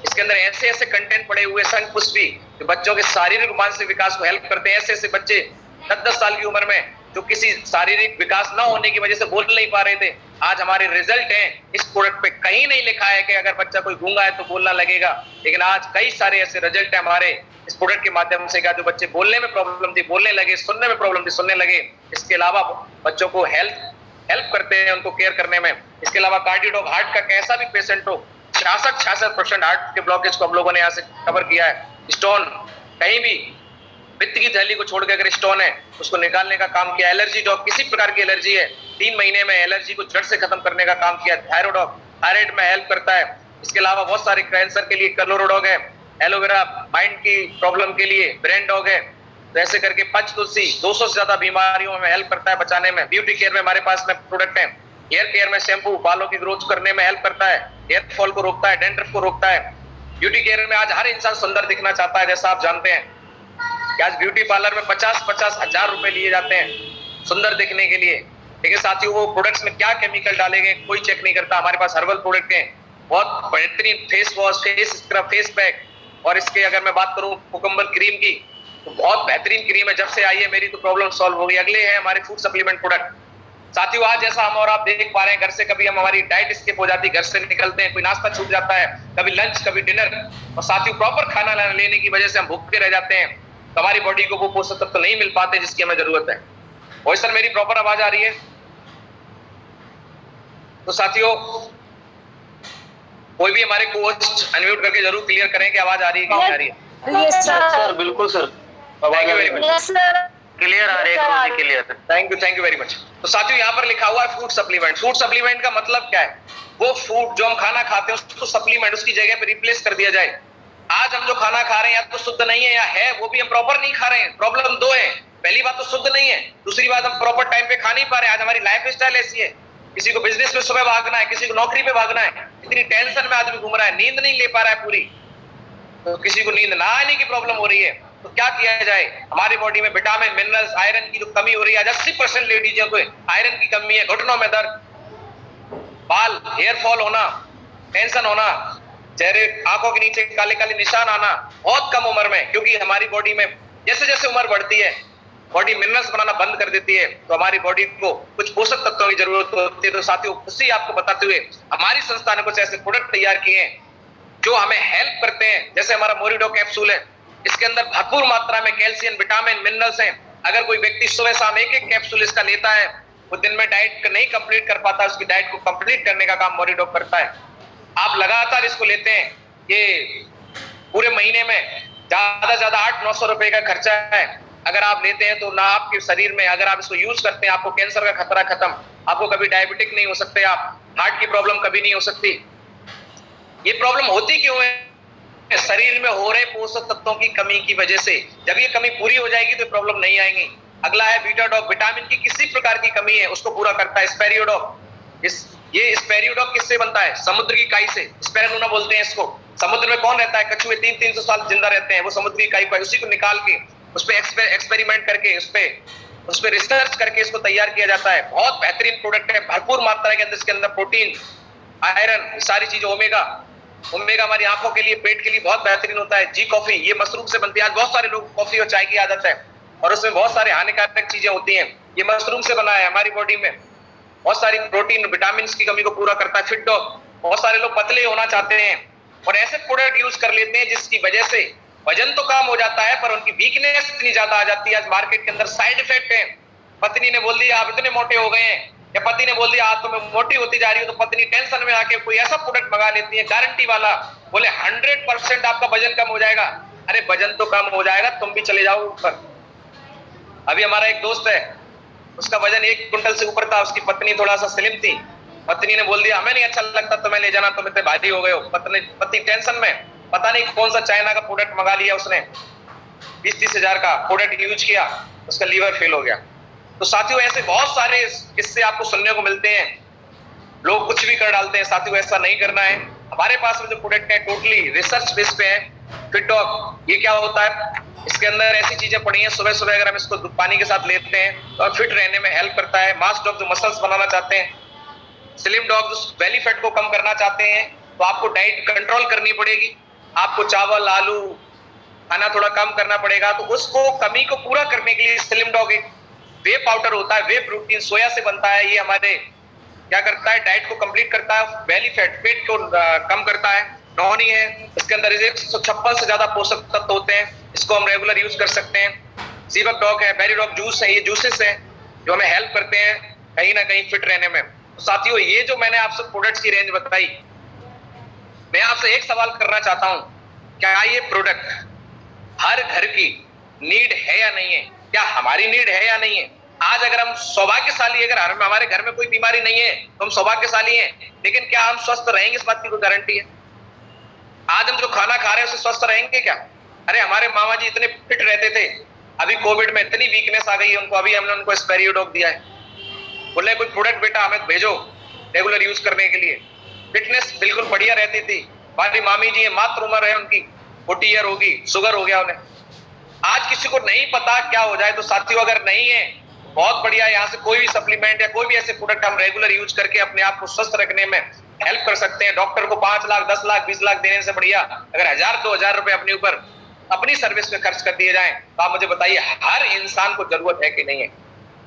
इसके अंदर ऐसे ऐसे कंटेंट पड़े हुए शंखपुष्पी जो बच्चों के शारीरिक मानसिक विकास को हेल्प करते हैं। ऐसे ऐसे बच्चे 10-10 साल की उम्र में जो किसी शारीरिक विकास ना होने की वजह से बोल नहीं पा रहे थे, आज हमारे रिजल्ट हैं। इस प्रोडक्ट पे कहीं नहीं लिखा है कि अगर बच्चा कोई गूंगा है तो बोलना लगेगा, लेकिन आज कई सारे ऐसे रिजल्ट है हमारे इस प्रोडक्ट के माध्यम से, जो बच्चे बोलने में प्रॉब्लम थी बोलने लगे, सुनने में प्रॉब्लम थी सुनने लगे। इसके अलावा बच्चों को हेल्प करते हैं उनको केयर करने में। इसके अलावा कार्डियोडॉक, हार्ट का कैसा भी पेशेंट हो, 66% हार्ट के ब्लॉकेज को हम लोगों ने यहाँ से कवर किया है। स्टोन, कहीं भी पित्त की थैली को छोड़ के अगर स्टोन है उसको निकालने का काम किया। एलर्जी डॉग, किसी प्रकार की एलर्जी है, 3 महीने में एलर्जी को जड़ से खत्म करने का काम किया। थायरोडॉग, थायराइड में हेल्प करता है। इसके अलावा बहुत सारे कैंसर के लिए कलोरोडॉग है। एलोवेरा, माइंड की प्रॉब्लम के लिए ब्रेन डॉग है। तो ऐसे करके पंचतुलसी 200 से ज्यादा बीमारियों में हेल्प करता है बचाने में। ब्यूटी केयर में हमारे पास में प्रोडक्ट है। हेयर केयर में शैम्पू बालों की ग्रोथ करने में हेल्प करता है, हेयर फॉल को रोकता है, डैंड्रफ को रोकता है। ब्यूटी केयर में आज हर इंसान सुंदर दिखना चाहता है, जैसा आप जानते हैं कि आज ब्यूटी पार्लर में 50-50 हजार रुपए लिए जाते हैं सुंदर दिखने के लिए। लेकिन साथियों वो प्रोडक्ट्स में क्या केमिकल डाले गए कोई चेक नहीं करता। हमारे पास हर्बल प्रोडक्ट हैं बहुत बेहतरीन face wash, face scrub, face pack, और इसके अगर मैं बात करूं कुकुम्बर क्रीम की तो बहुत बेहतरीन क्रीम है। जब से आई है मेरी तो प्रॉब्लम सॉल्व हो गई। अगले हैं हमारे फूड सप्लीमेंट प्रोडक्ट। साथियों आज जैसा हम और आप देख पा रहे हैं, घर से कभी हम हमारी डाइट स्किप हो जाती है, घर से निकलते हैं, कोई नाश्ता छूट जाता है, कभी लंच कभी डिनर, और साथियों प्रॉपर खाना लेने की वजह से हम भूखे रह जाते हैं, तो हमारी बॉडी को वो पोषक तत्व नहीं मिल पाते जिसकी हमें जरूरत है। और सर मेरी प्रॉपर आवाज आ रही है? तो साथियों कोई भी हमारे कोच अनम्यूट करके जरूर क्लियर करें कि आवाज आ रही है कि नहीं आ रही है। यस सर, बिल्कुल sir, thank you very much. Yes sir, clear आ रही है, clear. Thank you very much. तो साथियों यहाँ पर लिखा हुआ है फूड सप्लीमेंट। फूड सप्लीमेंट का मतलब क्या है? वो फूड जो हम खाना खाते हैं उसको सप्लीमेंट, उसकी जगह पे रिप्लेस कर दिया जाए। आज हम जो खाना खा रहे हैं या तो शुद्ध नहीं है या है वो भी हम प्रॉपर नहीं खा रहे हैं। प्रॉब्लम दो है, पहली बात तो शुद्ध नहीं है, दूसरी बात हम प्रॉपर टाइम पे खा नहीं पा रहे हैं। आज हमारी लाइफ स्टाइल ऐसी है, किसी को बिजनेस में सुबह भागना है, किसी को नौकरी पे भागना है, इतनी टेंशन में आदमी घूम रहा है, नींद नहीं ले पा रहा है पूरी, तो किसी को नींद ना आने की प्रॉब्लम हो रही है। तो क्या किया जाए? हमारी बॉडी में विटामिन, मिनरल्स, आयरन की जो कमी हो रही है, आज 80% लेडीजों को आयरन की कमी है, घुटनों में दर्द, बाल हेयर फॉल होना, टेंशन होना, चेहरे आंखों के नीचे काले काले निशान आना बहुत कम उम्र में, क्योंकि हमारी बॉडी में जैसे जैसे उम्र बढ़ती है बॉडी मिनरल्स बनाना बंद कर देती है, तो हमारी बॉडी को कुछ पोषक तत्वों की जरूरत होती है। तो साथियों उसी आपको बताते हुए हमारी संस्था ने कुछ ऐसे प्रोडक्ट तैयार किए हैं जो हमें हेल्प करते हैं। जैसे हमारा मोरिडो कैप्सूल है, इसके अंदर भरपूर मात्रा में कैल्शियम, विटामिन, मिनरल्स हैं। अगर कोई व्यक्ति सुबह शाम एक एक कैप्सूल इसका लेता है, वो दिन में डाइट नहीं कंप्लीट कर पाता, उसकी डाइट को कंप्लीट करने का काम मोरिडो करता है। आप लगातार इसको लेते हैं, ये पूरे महीने में ज्यादा से ज्यादा 800-900 रुपए का खर्चा है। अगर आप लेते हैं तो ना आपके शरीर में, अगर आप इसको यूज करते हैं, आपको कैंसर का खतरा खत्म, आपको कभी डायबिटिक नहीं हो सकते, आप हार्ट की प्रॉब्लम कभी नहीं हो सकती। ये प्रॉब्लम होती क्यों है? शरीर में हो रहे पोषक तत्वों की कमी की वजह से। जब ये कमी पूरी हो जाएगी तो प्रॉब्लम नहीं आएंगी। अगला है बीटाडॉग, विटामिन की किसी प्रकार की कमी है उसको पूरा करता है। स्पेरियोडॉग, ये स्पेरियोडॉग किससे बनता है? समुद्र की काई से, स्पेरुलिना बोलते हैं इसको। समुद्र में कौन रहता है? कछुए 300-300 साल जिंदा रहते हैं, वो समुद्र की काई पर, उसी को निकाल के उस पर एक्सपेरिमेंट करके उस पर रिसर्च करके इसको तैयार किया जाता है। बहुत बेहतरीन प्रोडक्ट है, भरपूर मात्रा के अंदर इसके अंदर प्रोटीन, आयरन, सारी चीजें, ओमेगा हमारी आंखों के लिए, पेट के लिए बहुत बेहतरीन होता है। जी कॉफी, ये मशरूम से बनती है। आज बहुत सारे लोग कॉफी और चाय की आदत है और उसमें बहुत सारे हानिकारक चीजें होती हैं, ये मशरूम से बना है। हमारी बॉडी में बहुत सारी प्रोटीन, विटामिन की कमी को पूरा करता है। फिट डॉग, बहुत सारे लोग पतले होना चाहते हैं और ऐसे प्रोडक्ट यूज कर लेते हैं जिसकी वजह से वजन तो कम हो जाता है पर उनकी वीकनेस इतनी ज्यादा आ जाती है। आज मार्केट के अंदर साइड इफेक्ट है। पत्नी ने बोल दिया आप इतने मोटे हो गए हैं, या पति ने बोल दिया आप तो मैं मोटी होती जा रही हूँ, तो पत्नी टेंशन में आके कोई ऐसा प्रोडक्ट मंगा लेती है गारंटी वाला, बोले 100% आपका वजन कम हो जाएगा। अरे वजन तो कम हो जाएगा, तुम भी चले जाओ ऊपर। अभी हमारा एक दोस्त है, उसका वजन 1 क्विंटल से ऊपर था, उसकी पत्नी थोड़ा सा स्लिम थी। पत्नी ने बोल दिया हमें नहीं अच्छा लगता तुम्हें ले जाना, तुम इतने भारी हो गए हो। पति टेंशन में पता नहीं कौन सा चाइना का प्रोडक्ट मंगा लिया उसने, 20-30 हजार का प्रोडक्ट यूज किया, उसका लीवर फेल हो गया। तो साथियों ऐसे बहुत सारे किस्से आपको सुनने को मिलते हैं, लोग कुछ भी कर डालते हैं। साथियों ऐसा नहीं करना है। हमारे पास में जो प्रोडक्ट है टोटली रिसर्च बेस पे है। फिट डॉग, ये क्या होता है? इसके अंदर ऐसी चीजें पड़ी हैं, सुबह सुबह अगर हम इसको पानी के साथ लेते हैं तो फिट रहने में हेल्प करता है। मास डॉग जो मसल्स बनाना चाहते हैं, स्लिम डॉग जो बेली फैट को कम करना चाहते हैं, तो आपको डाइट कंट्रोल करनी पड़ेगी। आपको चावल, आलू खाना थोड़ा कम करना पड़ेगा। तो उसको कमी को पूरा करने के लिए स्लिम डॉग एक वे पाउडर होता है, वे प्रोटीन सोया से बनता है। ये हमारे क्या करता है? डाइट को कंप्लीट करता है, बेली फैट, पेट को कम करता है। नॉनी है, इसके अंदर 156 से ज्यादा पोषक तत्व होते हैं, इसको हम रेगुलर यूज कर सकते हैं। सीबक डॉग है, बेरी डॉग जूस है, ये जूसेस है जो हमें हेल्प करते हैं कहीं ना कहीं फिट रहने में। तो साथियों ये जो मैंने आपसे प्रोडक्ट्स की रेंज बताई, मैं आपसे एक सवाल करना चाहता हूं, क्या ये प्रोडक्ट हर घर की नीड है या नहीं है? क्या हमारी नीड है या नहीं है? आज अगर हम सौभाग्यशाली, अगर हमारे घर में कोई बीमारी नहीं है तो हम सौभाग्यशाली हैं, लेकिन क्या हम स्वस्थ रहेंगे इस बात की कोई गारंटी है? आज हम जो खाना खा रहे हैं उससे स्वस्थ रहेंगे क्या? अरे हमारे मामा जी इतने फिट रहते थे, अभी कोविड में इतनी वीकनेस आ गई है उनको, अभी हमने उनको स्पेरियोडॉग दिया है, बोले कोई प्रोडक्ट बेटा हमें भेजो रेगुलर यूज करने के लिए। फिटनेस बिल्कुल बढ़िया रहती थी। हमारी मामी जी है, मात्र उम्र है उनकी 40 ईयर होगी, शुगर हो गया उन्हें। आज किसी को नहीं पता क्या हो जाए। तो साथियों अगर नहीं है बहुत बढ़िया, यहाँ से कोई भी सप्लीमेंट या कोई भी ऐसे प्रोडक्ट हम रेगुलर यूज करके अपने आप को स्वस्थ रखने में हेल्प कर सकते हैं। डॉक्टर को 5 लाख 10 लाख 20 लाख देने से बढ़िया अगर 1000-2000 रुपए अपने ऊपर अपनी सर्विस पे खर्च कर दिए जाएं, तो आप मुझे बताइए हर इंसान को जरूरत है कि नहीं है?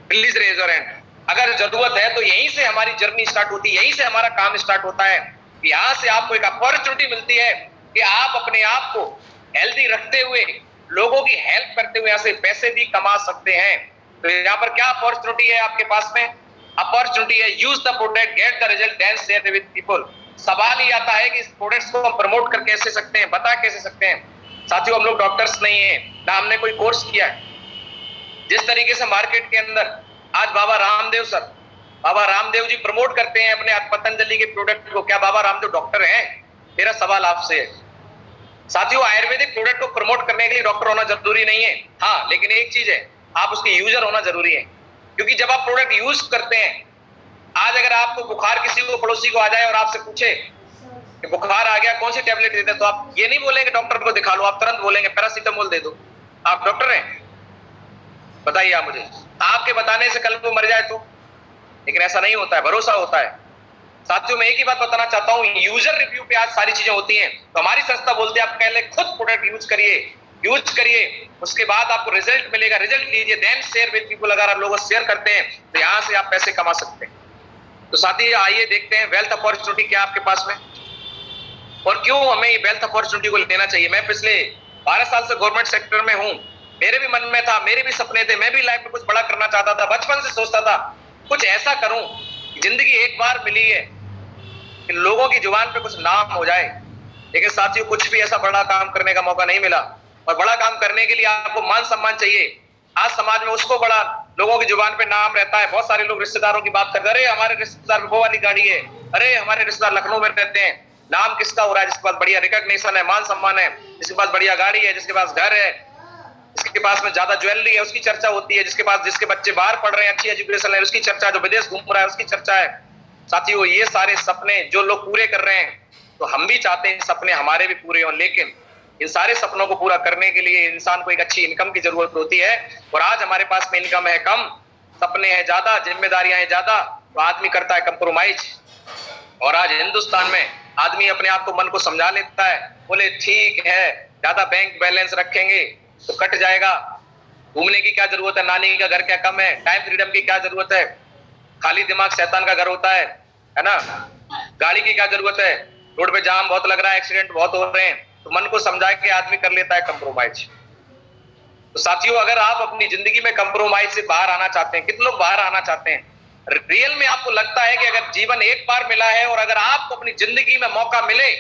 Please raise your hand. अगर जरूरत है तो यहीं से हमारी जर्नी स्टार्ट होती है, यहीं से हमारा काम स्टार्ट होता है। यहाँ से आपको एक अपॉर्चुनिटी मिलती है कि आप अपने आप को हेल्दी रखते हुए लोगों की हेल्प करते हुए यहाँ से पैसे भी कमा सकते हैं। तो यहाँ पर क्या अपॉर्चुनिटी है आपके पास में? अपॉर्चुनिटी है use the product, get the result, then share with people. सवाल ही आता है कि इस प्रोडक्ट्स को हम प्रमोट कर कैसे सकते हैं, बता कैसे सकते हैं। साथियों, हम लोग डॉक्टर्स नहीं है ना, हमने कोई कोर्स किया है। जिस तरीके से मार्केट के अंदर आज बाबा रामदेव जी प्रमोट करते हैं अपने पतंजलि के प्रोडक्ट को, क्या बाबा रामदेव डॉक्टर हैं? मेरा सवाल आपसे है। साथियों, आयुर्वेदिक प्रोडक्ट को प्रमोट करने के लिए डॉक्टर होना जरूरी नहीं है, हाँ, लेकिन एक चीज है, आप उसके यूजर होना जरूरी है। क्योंकि जब आप प्रोडक्ट यूज करते हैं, आज अगर आपको बुखार किसी को पड़ोसी को आ जाए और आपसे पूछे कि बुखार आ गया कौन सी टेबलेट देते, तो आप ये नहीं बोलेंगे डॉक्टर को दिखा लो, आप तुरंत बोलेंगे पैरासीटामोल दे दो। आप डॉक्टर हैं? बताइए आप मुझे। आपके बताने से कल को मर जाए तो? लेकिन ऐसा नहीं होता है, भरोसा होता है। साथियों, मैं एक ही बात बताना चाहता हूं, यूजर रिव्यू पे आज सारी चीजें होती हैं। तो हमारी संस्था बोलते हैं आप पहले खुद प्रोडक्ट यूज करिए, उसके बाद आपको रिजल्ट मिलेगा, रिजल्ट लीजिए, देन शेयर विद पीपल। अगर आप लोगों को शेयर करते हैं तो यहां से आप पैसे कमा सकते हैं। तो साथी, आइए देखते हैं वेल्थ अपॉर्चुनिटी क्या आपके पास में और क्यों हमें ये वेल्थ अपॉर्चुनिटी को लेना चाहिए। मैं पिछले 12 साल से गवर्नमेंट सेक्टर में हूं, मेरे भी मन में था, मेरे भी सपने थे, मैं भी लाइफ में कुछ बड़ा करना चाहता था। बचपन से सोचता था कुछ ऐसा करूं, जिंदगी एक बार मिली है कि लोगों की जुबान पे कुछ नाम हो जाए। लेकिन साथियों, कुछ भी ऐसा बड़ा काम करने का मौका नहीं मिला। और बड़ा काम करने के लिए आपको मान सम्मान चाहिए। आज समाज में उसको बड़ा लोगों की जुबान पे नाम रहता है। बहुत सारे लोग रिश्तेदारों की बात करते हैं, अरे हमारे रिश्तेदार में वो वाली गाड़ी है, अरे हमारे रिश्तेदार लखनऊ में रहते हैं। नाम किसका हो रहा है? जिसके पास बढ़िया रिकॉग्निशन है, मान सम्मान है, जिसके पास बढ़िया गाड़ी है, जिसके पास घर है, जिसके पास में ज्यादा ज्वेलरी है, उसकी चर्चा होती है। जिसके बच्चे बाहर पढ़ रहे हैं, अच्छी एजुकेशन है, उसकी चर्चा है। जो विदेश घूम रहा है उसकी चर्चा है। साथियों, ये सारे सपने जो लोग पूरे कर रहे हैं, तो हम भी चाहते हैं सपने हमारे भी पूरे हों। लेकिन इन सारे सपनों को पूरा करने के लिए इंसान को एक अच्छी इनकम की जरूरत होती है। और आज हमारे पास में इनकम है कम, सपने हैं ज्यादा, जिम्मेदारियां हैं ज्यादा, तो आदमी करता है कंप्रोमाइज। और आज हिंदुस्तान में आदमी अपने आप को, मन को समझा लेता है, बोले ठीक है ज्यादा बैंक बैलेंस रखेंगे तो कट जाएगा, घूमने की क्या जरूरत है, नानी का घर क्या कम है, टाइम फ्रीडम की क्या जरूरत है, खाली दिमाग शैतान का घर होता है ना, गाड़ी की क्या जरूरत है, रोड पे जाम बहुत लग रहा है, एक्सीडेंट बहुत हो रहे हैं, तो मन को समझा के आदमी कर लेता है कंप्रोमाइज। तो साथियों, अगर आप अपनी जिंदगी में कंप्रोमाइज से बाहर आना चाहते हैं, कितने लोग बाहर आना चाहते हैं? रियल में आपको लगता है कि अगर जीवन एक बार मिला है और अगर आपको अपनी जिंदगी में मौका मिले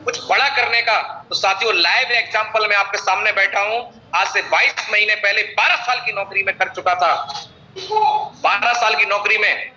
कुछ बड़ा करने का, तो साथियों लाइव एग्जांपल में आपके सामने बैठा हूं। आज से 22 महीने पहले 12 साल की नौकरी में कर चुका था। 12 साल की नौकरी में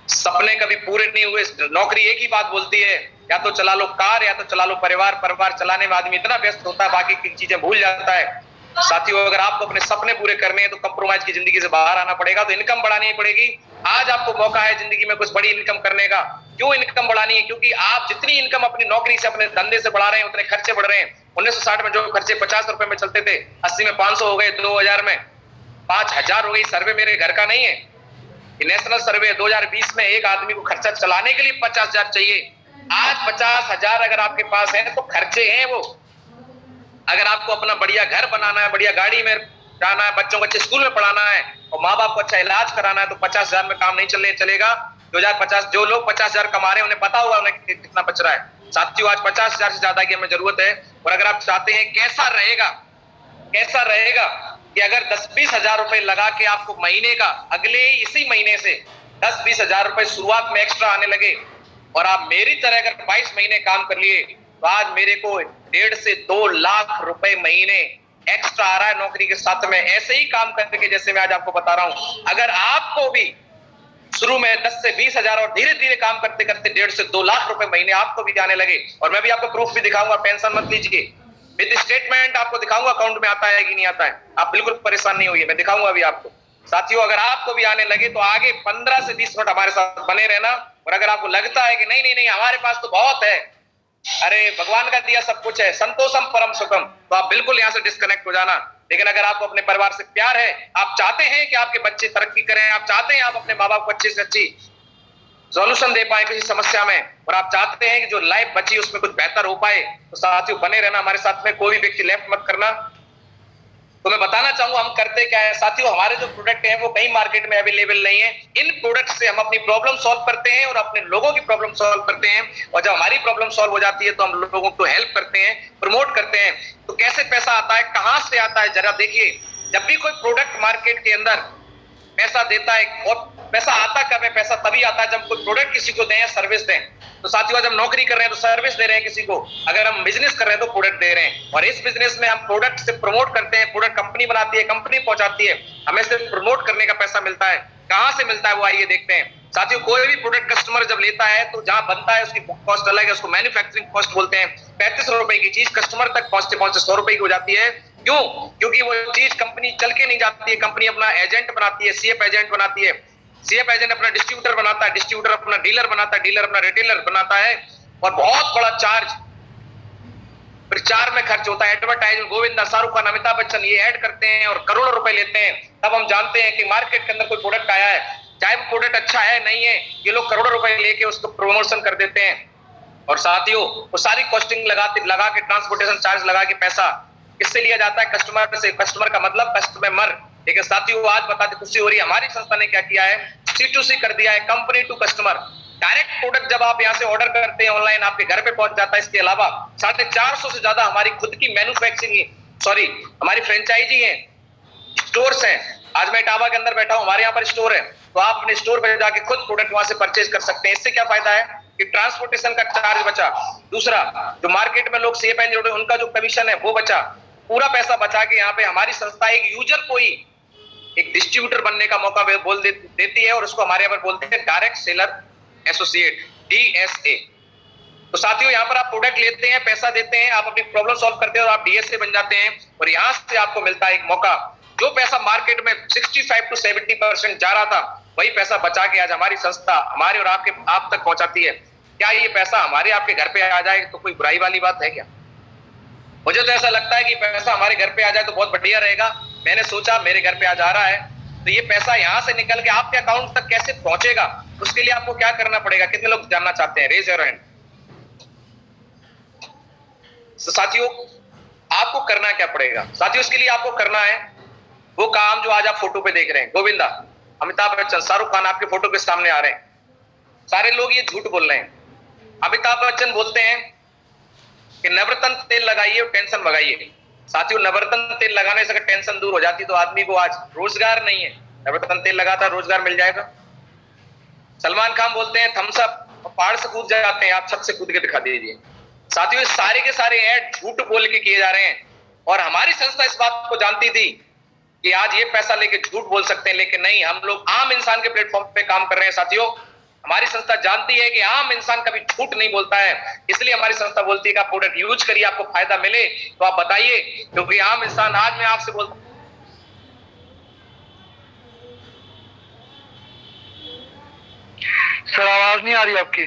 सपने कभी पूरे नहीं हुए। नौकरी एक ही बात बोलती है, या तो चला लो कार या तो चला लो परिवार। परिवार चलाने में आदमी इतना व्यस्त होता है, बाकी की चीजें भूल जाता है। साथियों, अगर आपको अपने सपने पूरे करने हैं तो कंप्रोमाइज की जिंदगी से बाहर आना पड़ेगा। तो इनकम बढ़ानी पड़ेगी। आज आपको मौका है जिंदगी में कुछ बड़ी इनकम करने का। क्यों इनकम बढ़ानी है? क्योंकि आप जितनी इनकम अपनी नौकरी से, अपने धंधे से बढ़ा रहे हैं, उतने खर्चे बढ़ रहे हैं। 1960 में जो खर्चे 50 रुपए में चलते थे, 80 में 500 हो गए, 2000 में 5000 हो गई। सर्वे मेरे घर का नहीं है, नेशनल सर्वे 2020 में एक आदमी को खर्चा चलाने के लिए 50,000 चाहिए। आज 50,000 अगर आपके पास है तो खर्चे हैं वो। अगर आपको अपना बढ़िया घर बनाना है, बढ़िया गाड़ी में जाना है, बच्चों को अच्छे स्कूल में पढ़ाना है और माँ बाप को अच्छा इलाज कराना है, तो 50,000 में काम नहीं चलेगा। 2050 जो लोग 50,000 कमा रहे हैं उन्हें पता होगा उन्हें कितना बच रहा है। साथियों, आज 50,000 से ज्यादा की हमें जरूरत है। और अगर आप चाहते हैं कैसा रहेगा कि अगर 10-20 हजार रुपए लगा के आपको महीने का, अगले इसी महीने से 10-20 हजार रुपए शुरुआत में एक्स्ट्रा आने लगे और आप मेरी तरह अगर 22 महीने काम कर लिए, तो आज मेरे को 1.5 से 2 लाख रुपए महीने एक्स्ट्रा आ रहा है नौकरी के साथ में, ऐसे ही काम करके जैसे मैं आज आपको बता रहा हूं। अगर आपको भी शुरू में 10 से 20 हजार और धीरे धीरे काम करते करते 1.5 से 2 लाख रुपए महीने आपको भी जाने लगे, और मैं भी आपको प्रूफ भी दिखाऊंगा, टेंशन मत लीजिए, विद स्टेटमेंट आपको दिखाऊंगा अकाउंट में आता है कि नहीं आता है। आप बिल्कुल परेशान नहीं होइए, मैं दिखाऊंगा अभी आपको। साथियों, अगर आपको भी आने लगे तो आगे 15 से 20 मिनट हमारे साथ बने रहना। और अगर आपको लगता है कि नहीं हमारे पास तो बहुत है, अरे भगवान का दिया सब कुछ है, संतोषम परम सुखम, तो आप बिल्कुल यहाँ से डिस्कनेक्ट हो जाना। लेकिन अगर आपको अपने परिवार से प्यार है, आप चाहते हैं कि आपके बच्चे तरक्की करें, आप चाहते हैं आप अपने माँ बाप को अच्छी से अच्छी सॉल्यूशन दे पाए किसी समस्या में, और आप चाहते हैं कि जो लाइफ बची उसमें कुछ बेहतर हो पाए, तो साथियों बने रहना हमारे साथ में, कोई भी व्यक्ति लेफ्ट मत करना। तो मैं बताना चाहूंगा हम करते क्या है साथियों, हमारे जो प्रोडक्ट हैं वो कहीं मार्केट में अवेलेबल नहीं है। इन प्रोडक्ट से हम अपनी प्रॉब्लम सॉल्व करते हैं और अपने लोगों की प्रॉब्लम सॉल्व करते हैं, और जब हमारी प्रॉब्लम सॉल्व हो जाती है तो हम लोगों को हेल्प करते हैं, प्रमोट करते हैं। तो कैसे पैसा आता है, कहां से आता है, जरा देखिए। जब भी कोई प्रोडक्ट मार्केट के अंदर पैसा देता है, और पैसा आता कब है, पैसा तभी आता है जब कोई प्रोडक्ट किसी को दें या सर्विस दें। तो साथियों जब नौकरी कर रहे हैं तो सर्विस दे रहे हैं किसी को, अगर हम बिजनेस कर रहे हैं तो प्रोडक्ट दे रहे हैं, और इस बिजनेस में हम प्रोडक्ट से प्रमोट करते हैं, प्रोडक्ट कंपनी बनाती है, कंपनी पहुंचाती है, हमें सिर्फ प्रमोट करने का पैसा मिलता है। कहां से मिलता है वो आइए देखते हैं साथियों। कोई भी प्रोडक्ट कस्टमर जब लेता है तो जहां बनता है उसकी कॉस्ट अलग है, उसको मैन्युफैक्चरिंग कॉस्ट बोलते हैं। 35 रुपए की चीज कस्टमर तक पहुंचते पहुंचते 100 रुपए की हो जाती है। क्यों? क्योंकि वो चीज कंपनी चल के नहीं जाती है, कंपनी अपना एजेंट बनाती है, सीएफ एजेंट बनाती है, सीएफ एजेंट अपना डिस्ट्रीब्यूटर बनाता है, डिस्ट्रीब्यूटर अपना डीलर बनाता है, डीलर अपना रिटेलर बनाता है, और बहुत बड़ा चार्ज प्रचार में खर्च होता है। एडवर्टाइजमेंट, गोविंदा, शाहरुख खान, अमिताभ बच्चन ये ऐड करते हैं और करोड़ों रुपए लेते हैं। तब हम जानते हैं कि मार्केट के अंदर कोई प्रोडक्ट आया है, चाहे वो प्रोडक्ट अच्छा है नहीं है, ये लोग करोड़ों रुपए लेके उसको प्रमोशन कर देते हैं। और साथियों वो सारी कॉस्टिंग लगा के ट्रांसपोर्टेशन चार्ज लगा के पैसा किससे लिया जाता है? कस्टमर से। कस्टमर का मतलब कस्टमर। लेकिन साथियों आज बताते खुशी हो रही है, हमारी संस्था ने क्या किया है, C2C कर दिया है, company to customer. Direct product जब आप यहाँ से ऑर्डर करते हैं ऑनलाइन, आपके घर पे पहुंच जाता है। इसके अलावा 450 से ज्यादा हमारी खुद की मैन्युफैक्चरिंग हमारी फ्रेंचाइजी है, स्टोर्स हैं। आज मैं इटावा के अंदर बैठा हूं, हमारे यहाँ पर स्टोर है, तो आप अपने स्टोर पे जाके खुद प्रोडक्ट वहां से परचेज कर सकते हैं। इससे क्या फायदा है कि ट्रांसपोर्टेशन का चार्ज बचा, दूसरा जो मार्केट में लोग सीएफ एजेंट उनका जो कमीशन है वो बचा, पूरा पैसा बचा के यहाँ पे हमारी संस्था एक यूजर को ही एक डिस्ट्रीब्यूटर बनने का मौका देती है, और उसको हमारे यहाँ पर बोलते हैं डायरेक्ट सेलर एसोसिएट, DSA। तो साथियों यहाँ पर आप प्रोडक्ट लेते हैं, पैसा देते हैं, आप अपनी प्रॉब्लम सॉल्व करते हैं और आप DSA बन जाते हैं, और यहाँ से आपको मिलता है एक मौका। जो पैसा मार्केट में 65 to 70% जा रहा था, वही पैसा बचा के आज हमारी संस्था हमारे और आप तक पहुंचाती है। क्या ये पैसा हमारे आपके घर पे आ जाए तो कोई बुराई वाली बात है क्या? मुझे तो ऐसा लगता है कि पैसा हमारे घर पे आ जाए तो बहुत बढ़िया रहेगा। मैंने सोचा मेरे घर पे आ जा रहा है, तो ये पैसा यहाँ से निकल के आपके अकाउंट तक कैसे पहुंचेगा, उसके लिए आपको क्या करना पड़ेगा? कितने लोग जानना चाहते हैं? Raise your hand. साथियों आपको करना क्या पड़ेगा? साथियों इसके लिए आपको करना है वो काम जो आज आप फोटो पे देख रहे हैं। गोविंदा, अमिताभ बच्चन, शाहरुख खान आपके फोटो के सामने आ रहे हैं। सारे लोग ये झूठ बोल रहे हैं। अमिताभ बच्चन बोलते हैं कि नवरत्न तेल लगाइए और टेंशन भगाइए। साथियों नवरत्न तेल लगाने से अगर टेंशन दूर हो जाती तो आदमी को आज रोजगार नहीं है, नवरत्न तेल लगाता रोजगार मिल जाएगा। सलमान खान बोलते हैं थम्स अप, पहाड़ से कूद जाते हैं, आप छत से कूद के दिखा दीजिए। साथियों सारे के सारे ऐड झूठ बोल के किए जा रहे हैं, और हमारी संस्था इस बात को जानती थी कि आज ये पैसा लेके झूठ बोल सकते हैं, लेकिन नहीं, हम लोग आम इंसान के प्लेटफॉर्म पे काम कर रहे हैं। साथियों हमारी संस्था जानती है कि आम इंसान कभी झूठ नहीं बोलता है, इसलिए हमारी संस्था बोलती है कि आप प्रोडक्ट यूज करिए, आपको फायदा मिले तो आप बताइए, क्योंकि आम इंसान आज मैं आपसे बोलता हूं सर आवाज नहीं आ रही आपकी।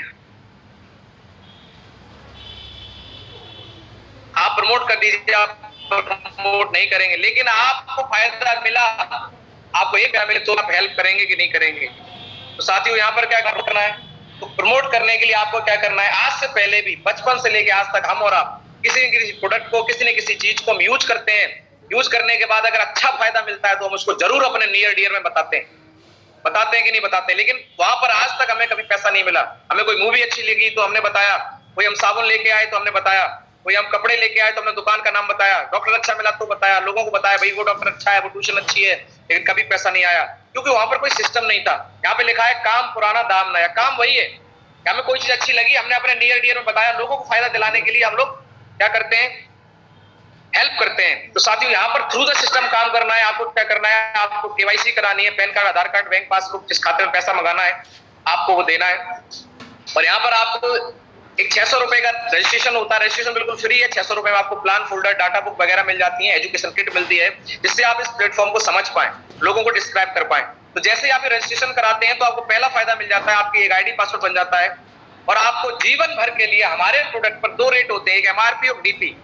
आप प्रमोट कर दीजिए, आप प्रमोट नहीं करेंगे, लेकिन आपको फायदा मिला, आपको ये क्या मिले तो आप हेल्प करेंगे कि नहीं करेंगे? तो साथियों यहाँ पर क्या करना है, तो प्रमोट करने के लिए आपको क्या करना है, आज से पहले भी बचपन से लेके आज तक हम और आप किसी न किसी प्रोडक्ट को, किसी न किसी चीज को हम यूज करते हैं। यूज करने के बाद अगर अच्छा फायदा मिलता है तो हम उसको जरूर अपने नियर डियर में बताते हैं कि नहीं बताते। लेकिन वहां पर आज तक हमें कभी पैसा नहीं मिला। हमें कोई मूवी अच्छी लगी तो हमने बताया, कोई हम साबुन लेके आए तो हमने बताया, कोई हम कपड़े लेके आए तो हमने दुकान का नाम बताया, डॉक्टर अच्छा मिला तो बताया, लोगों को बताया भाई वो डॉक्टर अच्छा है, वो ट्यूशन अच्छी है, लेकिन कभी पैसा नहीं आया क्योंकि वहां पर कोई सिस्टम नहीं था। यहाँ पे लिखा है काम पुराना दाम नया। काम वही है, हमें कोई चीज अच्छी लगी, हमने अपने नियर डियर में बताया, लोगों को फायदा दिलाने के लिए हम लोग क्या करते हैं, हेल्प करते हैं। तो साथियों यहाँ पर थ्रू द सिस्टम काम करना है। आपको क्या करना है, आपको केवाईसी करानी है, पैन कार्ड, आधार कार्ड, बैंक पासबुक, जिस खाते में पैसा मंगाना है आपको वो देना है। और यहाँ पर आपको एक 600 रुपए का रजिस्ट्रेशन होता है। रजिस्ट्रेशन बिल्कुल फ्री है। 600 रुपए में आपको प्लान, फोल्डर, डाटा बुक वगैरह मिल जाती है, एजुकेशन किट मिलती है, जिससे आप इस प्लेटफॉर्म को समझ पाए, लोगों को डिस्क्राइब कर पाए। तो जैसे ही आप रजिस्ट्रेशन कराते हैं तो आपको पहला फायदा मिल जाता है, आपकी एक आईडी पासवर्ड बन जाता है, और आपको जीवन भर के लिए हमारे प्रोडक्ट पर 2 रेट होते हैं, एक एमआरपी और डीपी।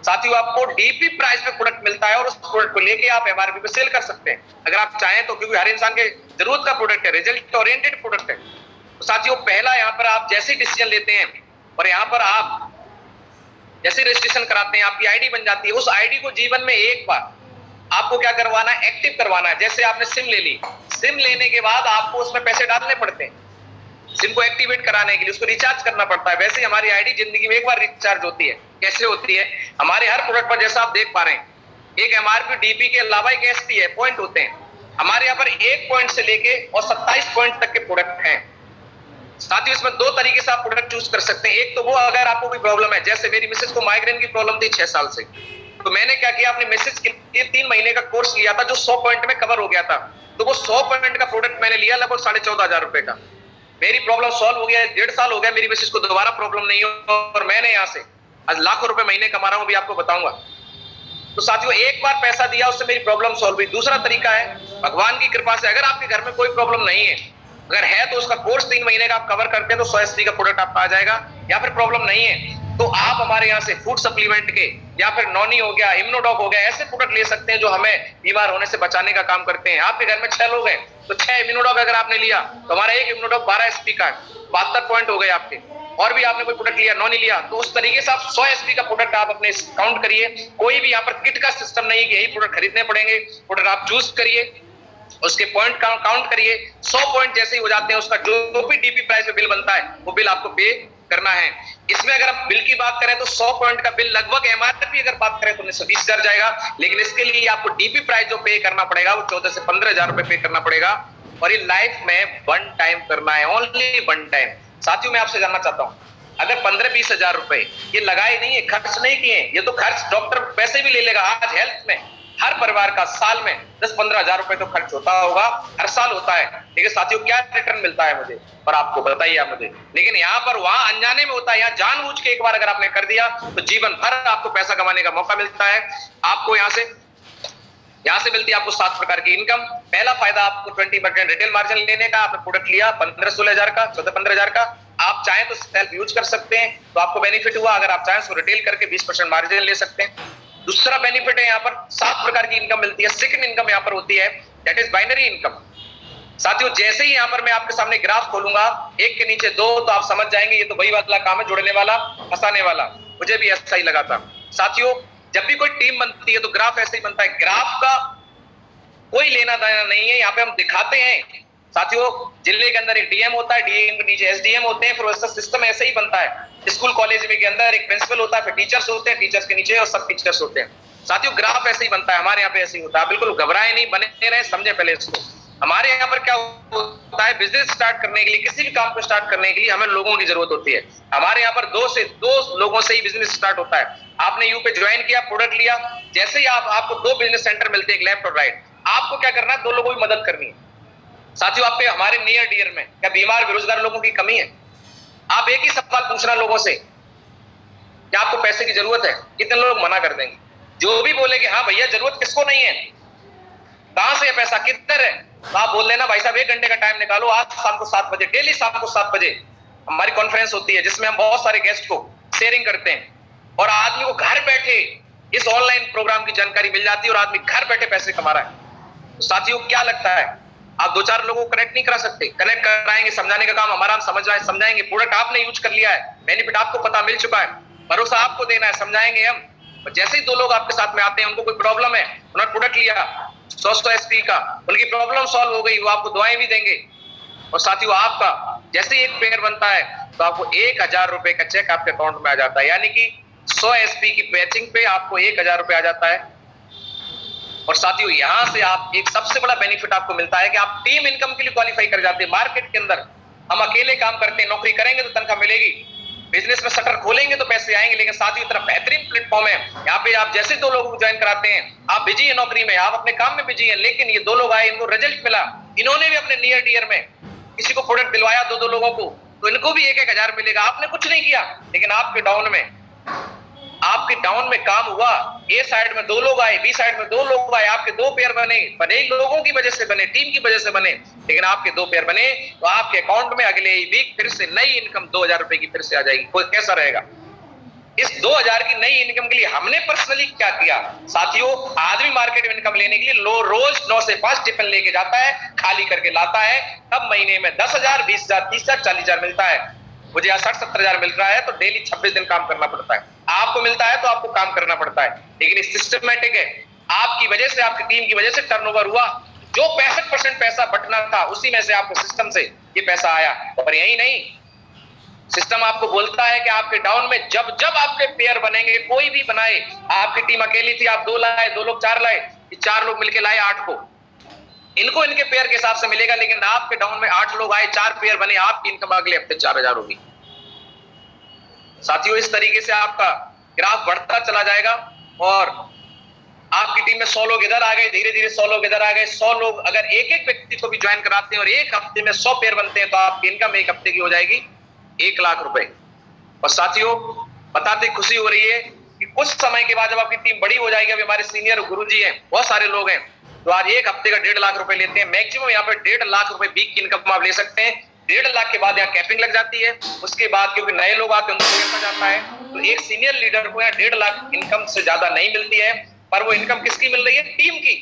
साथियों आपको डीपी प्राइस पे प्रोडक्ट मिलता है और उस प्रोडक्ट को लेके आप एमआरपी पे सेल कर सकते हैं अगर आप चाहें तो, क्योंकि हर इंसान के जरूरत का प्रोडक्ट है, रिजल्ट ओरिएंटेड प्रोडक्ट है। तो साथियों पहला यहाँ पर आप जैसे डिसीजन लेते हैं और यहाँ पर आप जैसे रजिस्ट्रेशन कराते हैं, आपकी आईडी बन जाती है। उस आईडी को जीवन में एक बार आपको क्या करवाना है, एक्टिव करवाना है। जैसे आपने सिम ले ली, सिम लेने के बाद आपको उसमें पैसे डालने पड़ते हैं सिम को एक्टिवेट कराने के लिए, उसको रिचार्ज करना पड़ता है। वैसे ही हमारी आईडी जिंदगी में एक बार रिचार्ज होती है। कैसे होती है? हमारे हर प्रोडक्ट पर जैसा आप देख पा रहे हैं, एक एमआरपी डीपी के अलावा एक एसपी है, पॉइंट होते हैं। हमारे यहाँ पर 1 पॉइंट से लेके और 27 पॉइंट तक के प्रोडक्ट हैं। साथ ही इसमें 2 तरीके से आप प्रोडक्ट चूज कर सकते हैं। एक तो वो अगर आपको कोई प्रॉब्लम है, जैसे मेरी मिसेज को माइग्रेन की प्रॉब्लम थी 6 साल से, तो मैंने क्या किया, अपनी मिसेज के लिए 3 महीने का कोर्स लिया था जो 100 पॉइंट में कवर हो गया था। तो वो 100 पॉइंट का प्रोडक्ट मैंने लिया लगभग 14,500 रुपए का। मेरी प्रॉब्लम सॉल्व हो गया। 1.5 साल हो गया मेरी मिसेज को दोबारा प्रॉब्लम नहीं हो, और मैंने यहाँ से आज लाखों रुपए महीने कमा रहा हूँ, अभी आपको बताऊंगा। तो साथियों एक बार पैसा दिया, उससे मेरी प्रॉब्लम सॉल्व हुई। दूसरा तरीका है, भगवान की कृपा से अगर आपके घर में कोई प्रॉब्लम नहीं है, अगर है तो उसका कोर्स 3 महीने का आप कवर करते हैं तो 100 एसपी का प्रोडक्ट आपका आ जाएगा। या फिर प्रॉब्लम नहीं है तो आप हमारे यहाँ से फूड सप्लीमेंट के या फिर नॉनी हो गया, इम्यूनोडॉक हो गया, ऐसे प्रोडक्ट ले सकते हैं जो हमें बीमार होने से बचाने का काम करते हैं। आपके घर में 6 लोग हैं तो 6 इम्यूनोडॉक अगर आपने लिया तो हमारा एक इम्यूनोडॉक 12 एसपी का 72 पॉइंट हो गए आपके। और भी आपने कोई प्रोडक्ट लिया, नॉनी लिया, तो उस तरीके से आप 100 एसपी का प्रोडक्ट आप अपने काउंट करिए। कोई भी यहाँ पर किट का सिस्टम नहीं है कि यही प्रोडक्ट खरीदने पड़ेंगे। प्रोडक्ट आप चूज करिए, उसके पॉइंट काउंट करिए। 100 पॉइंट जैसे ही हो जाते हैं, उसका जो भी डीपी प्राइस में बिल बनता है वो बिल आपको पे करना है। इसमें अगर आप बिल की बात करें तो 100 पॉइंट का बिल लगभग एमआरपी अगर बात करें तो 19-20 जाएगा। लेकिन इसके लिए आपको डीपी प्राइस जो पे करना पड़ेगा वो 14 से 15,000 रुपए पे करना पड़ेगा। और ये लाइफ में 1 टाइम करना है, ओनली 1 टाइम। साथियों मैं आपसे जानना चाहता हूँ, अगर 15-20 हजार रुपए ये लगाए नहीं है, खर्च नहीं किए, ये तो खर्च डॉक्टर पैसे भी ले लेगा। आज हेल्थ में हर परिवार का साल में 10-15 हजार रुपए तो खर्च होता होगा, हर साल होता है। लेकिन साथियों क्या रिटर्न मिलता है मुझे और आपको, बताइए आप मुझे। लेकिन यहाँ पर वहां अनजाने में होता है, यहाँ जानबूझ के एक बार अगर आपने कर दिया तो जीवन भर आपको पैसा कमाने का मौका मिलता है। आपको यहाँ से मिलती है आपको 7 प्रकार की इनकम। पहला फायदा आपको 20% रिटेल मार्जिन लेने का। आपने प्रोडक्ट लिया 15-16 हजार का, 14-15 हजार का, आप चाहें तो सेल्फ यूज कर सकते हैं तो आपको बेनिफिट हुआ। अगर आप चाहें तो रिटेल करके 20% मार्जिन ले सकते हैं। दूसरा बेनिफिट है यहाँ पर 7 प्रकार की इनकम मिलती है। सेकंड इनकम यहाँ पर होती है, दैट इज बाइनरी इनकम। साथियों जैसे ही यहाँ पर मैं आपके सामने ग्राफ खोलूंगा 1 के नीचे 2 तो आप समझ जाएंगे ये तो वही वाला काम है, जुड़ने वाला, फंसाने वाला। मुझे भी ऐसा ही लगा था। साथियों जब भी कोई टीम बनती है तो ग्राफ ऐसे ही बनता है। ग्राफ का कोई लेना देना नहीं है, यहाँ पे हम दिखाते हैं। साथियों जिले के अंदर एक डीएम होता है, डीएम के नीचे एसडीएम होते हैं, फिर वैसा सिस्टम ऐसे ही बनता है। स्कूल कॉलेज में के अंदर एक प्रिंसिपल होता है, फिर टीचर्स होते हैं, टीचर्स के नीचे और सब टीचर्स होते हैं। साथियों ग्राफ ऐसे ही बनता है, हमारे यहाँ पे ऐसे ही होता है। बिल्कुल घबराए नहीं, बने रहे, समझे पहले इसको। हमारे यहाँ पर क्या होता है, बिजनेस स्टार्ट करने के लिए, किसी भी काम को स्टार्ट करने के लिए हमें लोगों की जरूरत होती है। हमारे यहाँ पर 2 लोगों से ही बिजनेस स्टार्ट होता है। आपने यू पे ज्वाइन किया, प्रोडक्ट लिया, जैसे ही आपको 2 बिजनेस सेंटर मिलते हैं, एक लेफ्ट और राइट। आपको क्या करना है, 2 लोगों की मदद करनी है। साथियों आप पे हमारे नियर डियर में क्या बीमार बेरोजगार लोगों की कमी है? आप एक ही सवाल पूछना लोगों से, क्या आपको पैसे की जरूरत है? कितने लोग मना कर देंगे? जो भी बोले कि हाँ भैया जरूरत किसको नहीं है, कहां से है पैसा, किधर है, तो आप बोल देना भाई साहब 1 घंटे का टाइम निकालो, आज शाम को 7 बजे, डेली शाम को 7 बजे हमारी कॉन्फ्रेंस होती है जिसमें हम बहुत सारे गेस्ट को शेयरिंग करते हैं और आदमी को घर बैठे इस ऑनलाइन प्रोग्राम की जानकारी मिल जाती है और आदमी घर बैठे पैसे कमा रहा है। तो साथियों क्या लगता है, आप 2-4 लोगों को कनेक्ट नहीं करा सकते? कनेक्ट कराएंगे, समझाने का काम हमारा, हम समझाएंगे। प्रोडक्ट आपने यूज कर लिया है, बेनिफिट आपको पता मिल चुका है, भरोसा आपको देना है, समझाएंगे हम। और जैसे ही 2 लोग आपके साथ में आते हैं, उनको कोई प्रॉब्लम है, उन्होंने प्रोडक्ट लिया 100 एसपी का, उनकी प्रॉब्लम सॉल्व हो गई, वो आपको दुआएं भी देंगे। और साथियों आपका जैसे ही एक पेयर बनता है तो आपको 1,000 रुपए का चेक आपके अकाउंट में आ जाता है, यानी कि 100 एसपी की पैचिंग पे आपको 1,000 रुपए आ जाता है। और साथियों यहां से आप एक सबसे बड़ा बेनिफिट आपको मिलता है कि आप टीम इनकम के लिए क्वालिफाई कर जाते हैं। मार्केट के अंदर हम अकेले काम करते हैं, नौकरी करेंगे तो तनख्वाह मिलेगी, बिजनेस में शटर खोलेंगे तो पैसे आएंगे, लेकिन साथियों इतना बेहतरीन प्लेटफॉर्म है, यहाँ पे आप जैसे 2 लोगों को ज्वाइन कराते हैं, आप बिजी है नौकरी में, आप अपने काम में बिजी है, लेकिन ये 2 लोग आए, इनको रिजल्ट मिला, इन्होंने भी अपने नियर डियर में किसी को प्रोडक्ट दिलवाया 2 लोगों को, तो इनको भी 1,000 मिलेगा। आपने कुछ नहीं किया, लेकिन आपके डाउन में काम हुआ। ए साइड में 2 लोग आए, बी साइड में 2 लोग आए, आपके 2 पेयर बने लोगों की वजह से बने, टीम की वजह से बने, लेकिन आपके 2 पेयर बने तो आपके अकाउंट में अगले वीक फिर से नई इनकम 2,000 रुपए की फिर से आ जाएगी। कोई कैसा रहेगा? इस 2000 की नई इनकम के लिए हमने पर्सनली क्या किया साथियों, आदमी मार्केट में इनकम लेने के लिए रोज 9 से 5 टिफिन लेके जाता है, खाली करके लाता है, तब महीने में 10,000, 20,000, 30,000, 40,000 मिलता है। मुझे यहाँ 60-70,000 मिल रहा है तो डेली 26 दिन काम करना पड़ता है। आपको मिलता है तो आपको काम करना पड़ता है, लेकिन सिस्टमेटिक है। आपकी वजह से, आपकी टीम की वजह से टर्नओवर हुआ, जो 65% पैसा बटना था उसी में से आपको सिस्टम से ये पैसा आया। और यही नहीं, सिस्टम आपको बोलता है कि आपके डाउन में जब जब आपके पेयर बनेंगे, कोई भी बनाए, आपकी टीम अकेली थी, आप 2 लाए, 2 लोग 4 लाए, 4 लोग मिलकर लाए 8 को, इनको इनके पेयर के हिसाब से मिलेगा। लेकिन आपके डाउन में 8 लोग आए, 4 पेयर बने, आपकी इनकम अगले हफ्ते 4,000 होगी। साथियों, इस तरीके से आपका ग्राफ बढ़ता चला जाएगा और आपकी टीम में 100 लोग इधर आ गए, धीरे धीरे 100 लोग इधर आ गए। 100 लोग अगर एक व्यक्ति को भी ज्वाइन कराते हैं और एक हफ्ते में 100 पेयर बनते हैं तो आपकी इनकम एक हफ्ते की हो जाएगी 1 लाख रुपए। और साथियों, बताते खुशी हो रही है कि कुछ समय के बाद जब आपकी टीम बड़ी हो जाएगी, अभी हमारे सीनियर गुरुजी हैं, बहुत सारे लोग हैं, तो आज एक हफ्ते का 1.5 लाख रुपए लेते हैं। मैक्सिमम यहाँ पे 1.5 लाख रुपए वीक की इनकम आप ले सकते हैं। 1.5 लाख के बाद यहाँ कैपिंग लग जाती है। उसके बाद क्योंकि नए लोग आते हैं उनको मिलता जाता है, तो एक सीनियर लीडर को यहाँ 1.5 लाख इनकम से ज्यादा नहीं मिलती है। पर वो इनकम किसकी मिल रही है? टीम की।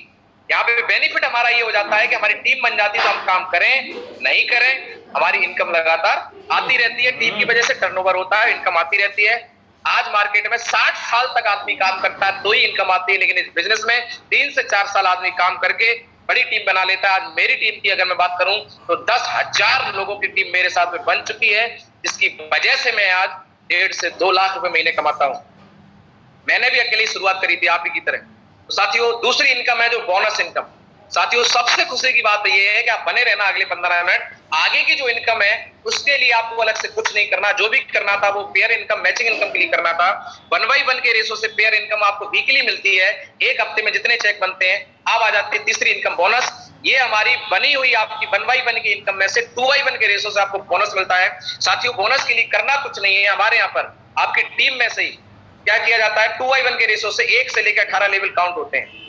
यहाँ पे बेनिफिट हमारा ये हो जाता है कि हमारी टीम बन जाती है तो हम काम करें नहीं करें, हमारी इनकम लगातार आती रहती है। टीम की वजह से टर्नओवर होता है, इनकम आती रहती है। आज मार्केट में 60 साल तक आदमी काम करता है तो ही इनकम आती है, लेकिन इस बिजनेस में 3 से 4 साल आदमी काम करके बड़ी टीम बना लेता है। आज मेरी टीम की अगर मैं बात करूं तो 10,000 लोगों की टीम मेरे साथ में बन चुकी है, जिसकी वजह से मैं आज 1.5 से 2 लाख रुपए महीने कमाता हूं। मैंने भी अकेली शुरुआत करी थी आप ही की तरह। तो साथियों, दूसरी इनकम है जो बोनस इनकम। साथियों, सबसे खुशी की बात यह है कि आप बने रहना अगले 15 मिनट। आगे की जो इनकम है उसके लिए आपको अलग से कुछ नहीं करना, जो भी करना था वो पेयर इनकम, मैचिंग इनकम के लिए करना था। 1/1 के रेशो से पेयर इनकम आपको वीकली मिलती है। एक हफ्ते में जितने चेक बनते हैं, अब आ जाती है तीसरी इनकम बोनस। ये हमारी बनी हुई आपकी 1/1 की इनकम में से 2/1 के रेशो से आपको बोनस मिलता है। साथियों, बोनस के लिए करना कुछ नहीं है। हमारे यहाँ पर आपकी टीम में से ही क्या किया जाता है, 2/1 के रेशो से 1 से लेकर 18 लेवल काउंट होते हैं।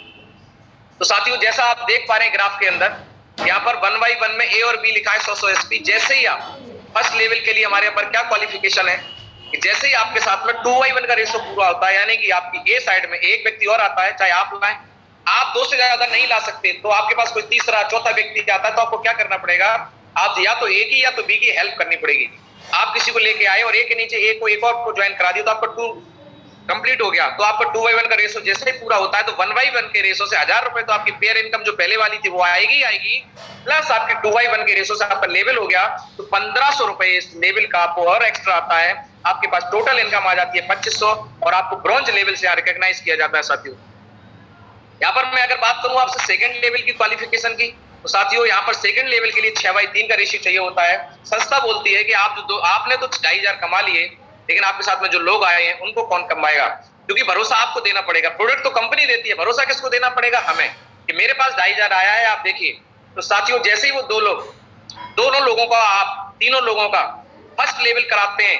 तो साथियों, जैसा आप देख पा रहे हैं ग्राफ के अंदर, यहाँ पर 1/1 में ए और बी लिखा है 100 एसपी। जैसे ही आप फर्स्ट लेवल के लिए हमारे यहाँ पर क्या क्वालिफिकेशन है कि जैसे ही आपके साथ में 2/1 का रेशो पूरा होता है, यानी कि आपकी ए साइड में एक व्यक्ति और आता है, चाहे आप लाएं, आप 2 से ज्यादा नहीं ला सकते, तो आपके पास कोई तीसरा चौथा व्यक्ति आता है तो आपको क्या करना पड़ेगा, आप या तो ए की या तो बी की हेल्प करनी पड़ेगी। आप किसी को लेके आए और ए के नीचे ए को एक और को ज्वाइन करा दिया तो आपका 2 कंप्लीट हो गया। तो आपका 2/1 का रेशो जैसे ही पूरा होता है तो 1/1 के रेशो से 1000 रुपए तो आपकी पेयर इनकम जो पहले वाली थी वो आएगी प्लस आपकी 2/1 के रेशो से आपका लेवल हो गया तो 1500 रुपए इस लेवल का आपको और एक्स्ट्रा आता है। आपके पास टोटल इनकम आ जाती है 2500 और आपको ब्रॉन्ज लेवल से यहाँ रिकॉग्नाइज किया जाता है। साथियों, यहाँ पर मैं अगर बात करूं आपसे सेकंड लेवल की क्वालिफिकेशन की, तो साथियों यहाँ पर सेकंड लेवल के लिए 6/3 का रेशियो चाहिए होता है। संस्था बोलती है कि आपने तो 2,500 कमा लिए, लेकिन आपके साथ में जो लोग आए हैं उनको कौन कमाएगा, क्योंकि भरोसा आपको देना पड़ेगा। प्रोडक्ट तो कंपनी देती है, भरोसा किसको देना पड़ेगा? हमें, कि मेरे पास 2,500 आया है, आप देखिए। तो साथियों, जैसे ही वो दोनों लोगों का, आप तीनों लोगों का फर्स्ट लेवल कराते हैं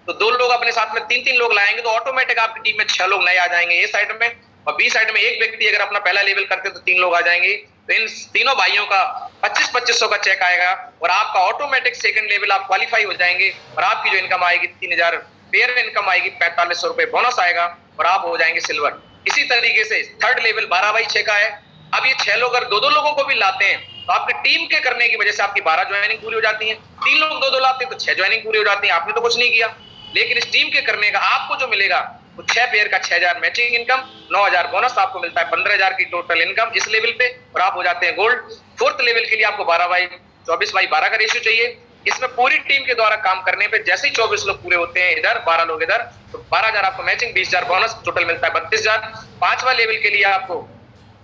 तो 2 लोग अपने साथ में 3-3 लोग लाएंगे तो ऑटोमेटिक आपकी टीम में 6 लोग नए आ जाएंगे ए साइड में, और बी साइड में एक व्यक्ति अगर अपना पहला लेवल करते तो 3 लोग आ जाएंगे। तो इन तीनों भाइयों का 2500 का चेक आएगा और आपका ऑटोमेटिक सेकंड लेवल आप क्वालिफाई हो जाएंगे और आपकी जो इनकम आएगी 3000 पेयर इनकम आएगी, 4500 रुपए बोनस आएगा और आप हो जाएंगे सिल्वर। इसी तरीके से थर्ड लेवल 12/6 का है। अब ये 6 लोग अगर 2-2 लोगों को भी लाते हैं तो आपकी टीम के करने की वजह से आपकी 12 ज्वाइनिंग पूरी हो जाती है। 3 लोग 2-2 लाते हैं तो 6 ज्वाइनिंग पूरी हो जाती है। आपने तो कुछ नहीं किया, लेकिन इस टीम के करने का आपको जो मिलेगा वो 6 पेयर का 6000 मैचिंग इनकम, 9000 बोनस आपको मिलता है, 15,000 की टोटल इनकम इस लेवल पे और आप हो जाते हैं गोल्ड। फोर्थ लेवल के लिए आपको 24/12 का रेशियो चाहिए। इसमें पूरी टीम के द्वारा काम करने पे जैसे ही 24 लोग पूरे होते हैं इधर, 12 लोग इधर, तो 12,000 आपको मैचिंग, 20,000 बोनस, टोटल मिलता है 32,000। 5वां लेवल के लिए आपको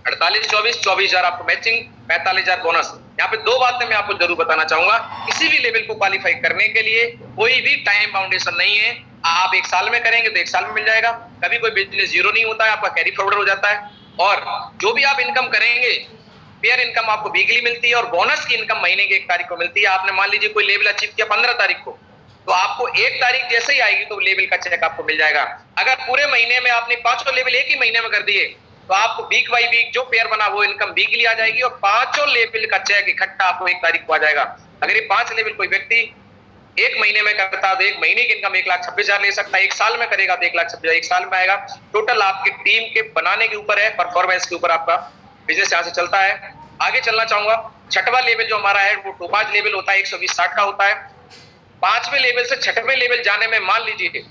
48-24 आपको मैचिंग, 45,000 बोनस। यहाँ पे 2 बातें मैं आपको जरूर बताना चाहूंगा। किसी भी लेवल को क्वालिफाई करने के लिए कोई भी टाइम बाउंडेशन नहीं है। आप 1 साल में करेंगे तो 1 साल में मिल जाएगा। कभी कोई बिजनेस जीरो नहीं होता है, आपका कैरी फॉरवर्ड हो जाता है। और जो भी आप इनकम करेंगे, पेयर इनकम आपको वीकली मिलती है और बोनस की इनकम महीने की 1 तारीख को मिलती है। आपने मान लीजिए कोई लेवल अचीव किया 15 तारीख को, तो आपको 1 तारीख जैसे ही आएगी तो लेवल का चेक आपको मिल जाएगा। अगर पूरे महीने में आपने 5 लेवल एक ही महीने में कर दिए तो आपको वीक बाई वीक जो पेयर बना वो इनकम वीकली आ जाएगी और 5 लेवल का चेक इकट्ठा आपको 1 तारीख को आ जाएगा। अगर ये 5 लेवल कोई व्यक्ति एक महीने में करता तो एक महीने की इनकम 1,26,000 ले सकता है, एक साल में करेगा तो 1,26,000 एक साल में आएगा। टोटल आपकी टीम के बनाने के ऊपर है, परफॉर्मेंस के ऊपर आपका बिजनेस यहाँ से चलता है। आगे चलना चाहूंगा, छठवां लेवल जो हमारा है वो टोपाज लेवल होता है, 120-60 का होता है। पांचवें लेवल से छठवें लेवल जाने में मान लीजिए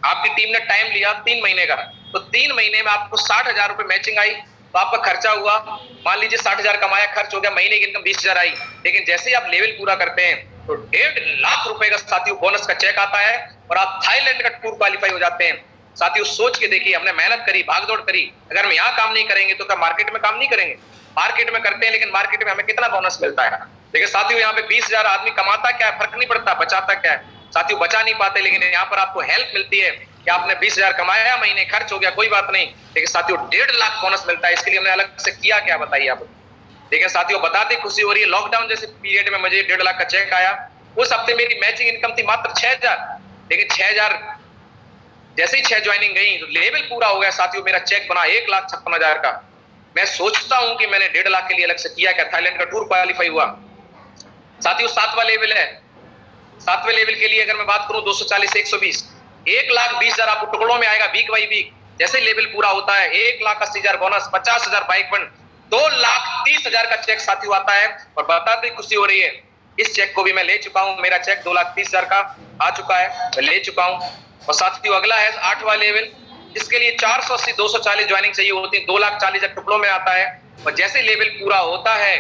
आपकी टीम ने टाइम लिया 3 महीने का, तो 3 महीने में आपको 60,000 रुपए मैचिंग आई, तो आपका खर्चा हुआ, मान लीजिए 60,000 कमाया, खर्च हो गया, महीने की इनकम 20,000 आई। लेकिन जैसे ही आप लेवल पूरा करते हैं तो 1.5 लाख रुपए का साथियों बोनस का चेक आता है और आप थाईलैंड का टूर क्वालिफाई हो जाते हैं। साथियों सोच के देखिए, हमने मेहनत करी, भागदौड़ करी, अगर हम यहाँ काम नहीं करेंगे तो क्या मार्केट में काम नहीं करेंगे? मार्केट में करते हैं, लेकिन मार्केट में हमें कितना बोनस मिलता है? देखिए साथियों, यहाँ पे 20,000 आदमी कमाता क्या है, फर्क नहीं पड़ता, बचाता क्या है? साथियों बचा नहीं पाते, लेकिन यहाँ पर आपको हेल्प मिलती है कि आपने 20,000 कमाया, महीने खर्च हो गया, कोई बात नहीं, लेकिन साथियों 1.5 लाख बोनस मिलता है। इसके लिए हमने अलग से किया क्या, बताइए आप। लेकिन साथियों बताते खुशी हो रही है, लॉकडाउन जैसे पीरियड में मुझे 1.5 लाख का चेक आया। उस हफ्ते मेरी मैचिंग इनकम थी मात्र 6,000, लेकिन 6,000 जैसे ही 6 ज्वाइनिंग गई तो लेवल पूरा हो गया साथियों, मेरा चेक बना 1,56,000 का। मैं सोचता हूं कि मैंने 1.5 लाख के लिए अलग से किया क्या, थाईलैंड का टूर क्वालिफाई हुआ। साथियों 7वां लेवल है, 7वें लेवल के लिए अगर मैं बात करूं 240 120 1,20,000 आपको टुकड़ों में आएगा वीक बाई वीक। जैसे लेवल पूरा होता है 1,80,000 बोनस, 50,000 बाइक फंड, 2,30,000 का चेक साथियों आता है। और बताते खुशी हो रही है, इस चेक को भी मैं ले चुका हूं, मेरा चेक 2,30,000 का आ चुका है, मैं ले चुका हूं। और साथियों अगला है 8वां लेवल, जिसके लिए 480 240 ज्वाइनिंग चाहिए होती है, 2,40,000 टुकड़ों में आता है। और जैसे लेवल पूरा होता है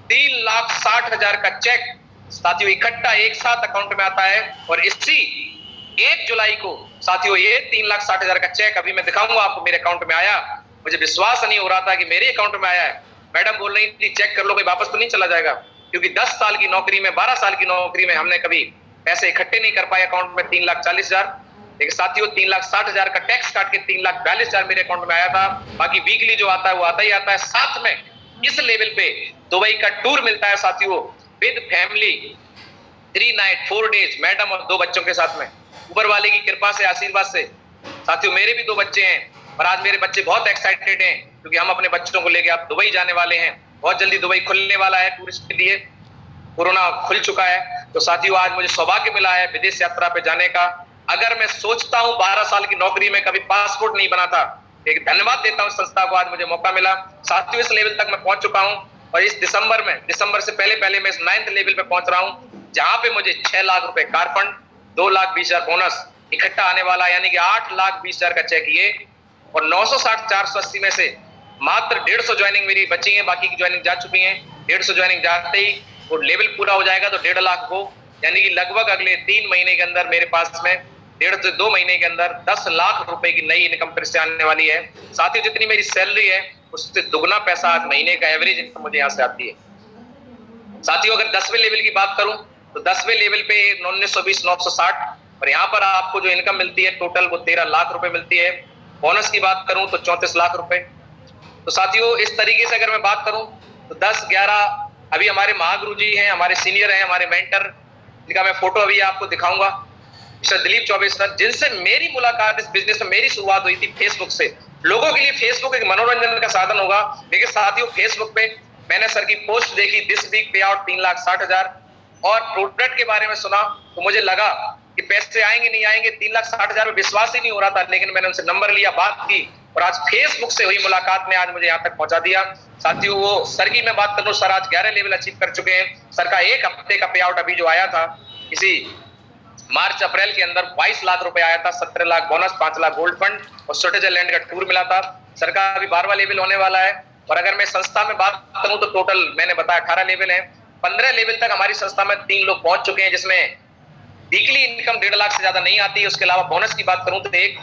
3,60,000 का चेक साथियों इकट्ठा एक साथ अकाउंट में आता है। और इसी 1 जुलाई को साथियों ये 3,60,000 का चेक अभी मैं दिखाऊंगा आपको, मेरे अकाउंट में आया। मुझे विश्वास नहीं हो रहा था कि मेरे अकाउंट में आया है। मैडम बोल रही थी चेक कर लो, कोई वापस तो नहीं चला जाएगा, क्योंकि 10 साल की नौकरी में, 12 साल की नौकरी में हमने कभी पैसे इकट्ठे नहीं कर पाए अकाउंट में 3,40,000। लेकिन साथियों 3,60,000 का टैक्स काट के 3,42,000 मेरे अकाउंट में आया था। बाकी वीकली जो आता है वो आता ही आता है। साथ में इस लेवल पे दुबई का टूर मिलता है साथियों, with family, 3 night 4 days, madam और 2 बच्चों के साथ में, ऊपर वाले की कृपा से, आशीर्वाद से। साथियों मेरे भी 2 बच्चे हैं और आज मेरे बच्चे बहुत एक्साइटेड हैं, क्योंकि हम अपने बच्चों को लेके आप दुबई जाने वाले हैं। बहुत जल्दी दुबई खुलने वाला है टूरिस्ट के लिए, कोरोना खुल चुका है। तो साथियों आज मुझे सौभाग्य मिला है विदेश यात्रा पे जाने का। अगर मैं सोचता हूं 12 साल की नौकरी में कभी पासपोर्ट नहीं बना था, एक धन्यवाद देता हूं संस्था को, आज मुझे मौका मिला। साथियों इस लेवल तक मैं पहुंच चुका हूं और इस दिसंबर से पहले मैं इस 9th लेवल पे पहुंच रहा हूं, जहां पे मुझे 6 लाख रुपए कार फंड, 2,20,000 बोनस इकट्ठा आने वाला है, यानी कि 8,20,000 का चेक ये। और 960 480 में से मात्र 150 ज्वाइनिंग मेरी बची है, बाकी की ज्वाइनिंग जा चुकी है। 150 ज्वाइनिंग जाते ही वो लेवल पूरा हो जाएगा तो 1.5 लाख हो, यानी कि लगभग अगले 3 महीने के अंदर मेरे पास में 1.5 से 2 महीने के अंदर 10 लाख रुपए की नई इनकम फिर से आने वाली है। साथियों जितनी मेरी सैलरी है उससे दुगना पैसा आज महीने का एवरेज इनकम मुझे यहाँ से आती है। साथियों अगर 10वें लेवल की बात करूं तो 10वें लेवल पे 1920 960 और यहाँ पर आपको जो इनकम मिलती है टोटल वो 13 लाख रुपए मिलती है। बोनस की बात करूं तो 34 लाख रुपए। तो साथियों इस तरीके से अगर मैं बात करूं तो 10-11 अभी हमारे महागुरु जी हैं, हमारे सीनियर हैं, हमारे मेंटर, जिनका मैं फोटो अभी आपको दिखाऊंगा, मिस्टर दिलीप चौबे सर, जिनसे मेरी मुलाकात इस बिजनेस में मेरी शुरुआत हुई थी फेसबुक से। लोगों के लिए फेसबुक एक मनोरंजन का साधन होगा, लेकिन साथियों फेसबुक पे मैंने सर की पोस्ट देखी, दिस वीक पे आउट 3,60,000, और प्रोडक्ट के बारे में सुना तो मुझे लगा कि पैसे आएंगे नहीं आएंगे, 3,60,000 में विश्वास ही नहीं हो रहा था। लेकिन मैंने उनसे नंबर लिया, बात की और आज फेसबुक से हुई मुलाकात ने आज मुझे यहाँ तक पहुंचा दिया। साथियों वो सर की मैं बात करूं, सर आज 11 लेवल अचीव कर चुके हैं। सर का 1 हफ्ते का पे आउट अभी जो आया था इसी मार्च अप्रैल के अंदर 22 लाख रुपए आया था, 17 lakh bonus, 5 lakh gold fund और स्विट्जरलैंड का टूर मिला था। सर का अभी 12वां लेवल होने वाला है। और अगर मैं संस्था में बात करूं तो टोटल मैंने बताया 18 लेवल है। 15 लेवल तक हमारी संस्था में 3 लोग पहुंच चुके हैं, जिसमें वीकली इनकम 1.5 लाख से ज्यादा नहीं आती है। उसके अलावा बोनस की बात करूं तो 1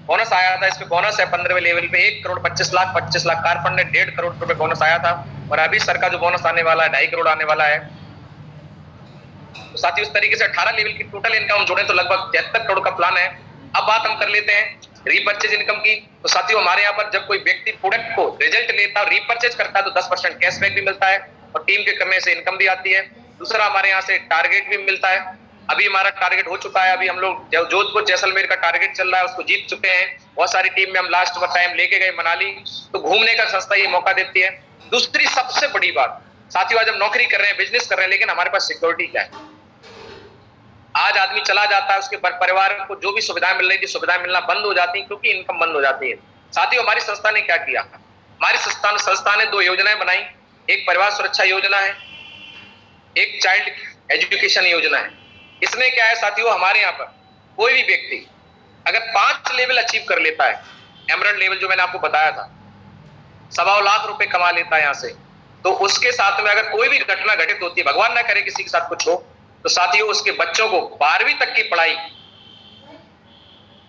बोनस आया था, इसमें बोनस है 15वें लेवल पे 1,25,25 लाख कार फंड है, 1.5 करोड़ रुपए बोनस आया था। और अभी सर का जो बोनस आने वाला है 2.5 करोड़ आने वाला है। तो साथियों इस तरीके से 18 लेवल की टोटल इनकम जोड़े तो लगभग 73 करोड़ का प्लान है। अब बात हम कर लेते हैं रीपर्चेज इनकम की। तो साथियों हमारे यहाँ पर जब कोई व्यक्ति प्रोडक्ट को रिजल्ट लेता है, रीपर्चेज करता है तो 10% कैशबैक भी मिलता है और टीम के करने से इनकम भी आती है। दूसरा हमारे यहाँ से टारगेट भी मिलता है। अभी हमारा टारगेट हो चुका है, अभी हम लोग जोधपुर जैसलमेर का टारगेट चल रहा है, उसको जीत चुके हैं। बहुत सारी टीम में हम लास्ट टाइम लेके गए मनाली, तो घूमने का संस्था ये मौका देती है। दूसरी सबसे बड़ी बात साथियों, आज हम नौकरी कर रहे हैं, बिजनेस कर रहे हैं, लेकिन हमारे पास सिक्योरिटी क्या है? आज आदमी चला जाता है, उसके परिवार को जो भी सुविधाएं मिल रही थी, सुविधाएं मिलना बंद हो जाती है क्योंकि इनकम बंद हो जाती है। साथियों, हमारी संस्था ने क्या किया? हमारी संस्था ने 2 योजनाएं बनाई। एक परिवार सुरक्षा योजना है, एक चाइल्ड एजुकेशन योजना है। इसमें क्या है साथियों, हमारे यहाँ पर कोई भी व्यक्ति अगर 5 लेवल अचीव कर लेता है, एमरल्ड लेवल जो मैंने आपको बताया था, 1.25 लाख रुपए कमा लेता है यहाँ से, तो उसके साथ में अगर कोई भी घटना घटित होती है, भगवान ना करे किसी के साथ कुछ हो, तो साथियों उसके बच्चों को 12वीं तक की पढ़ाई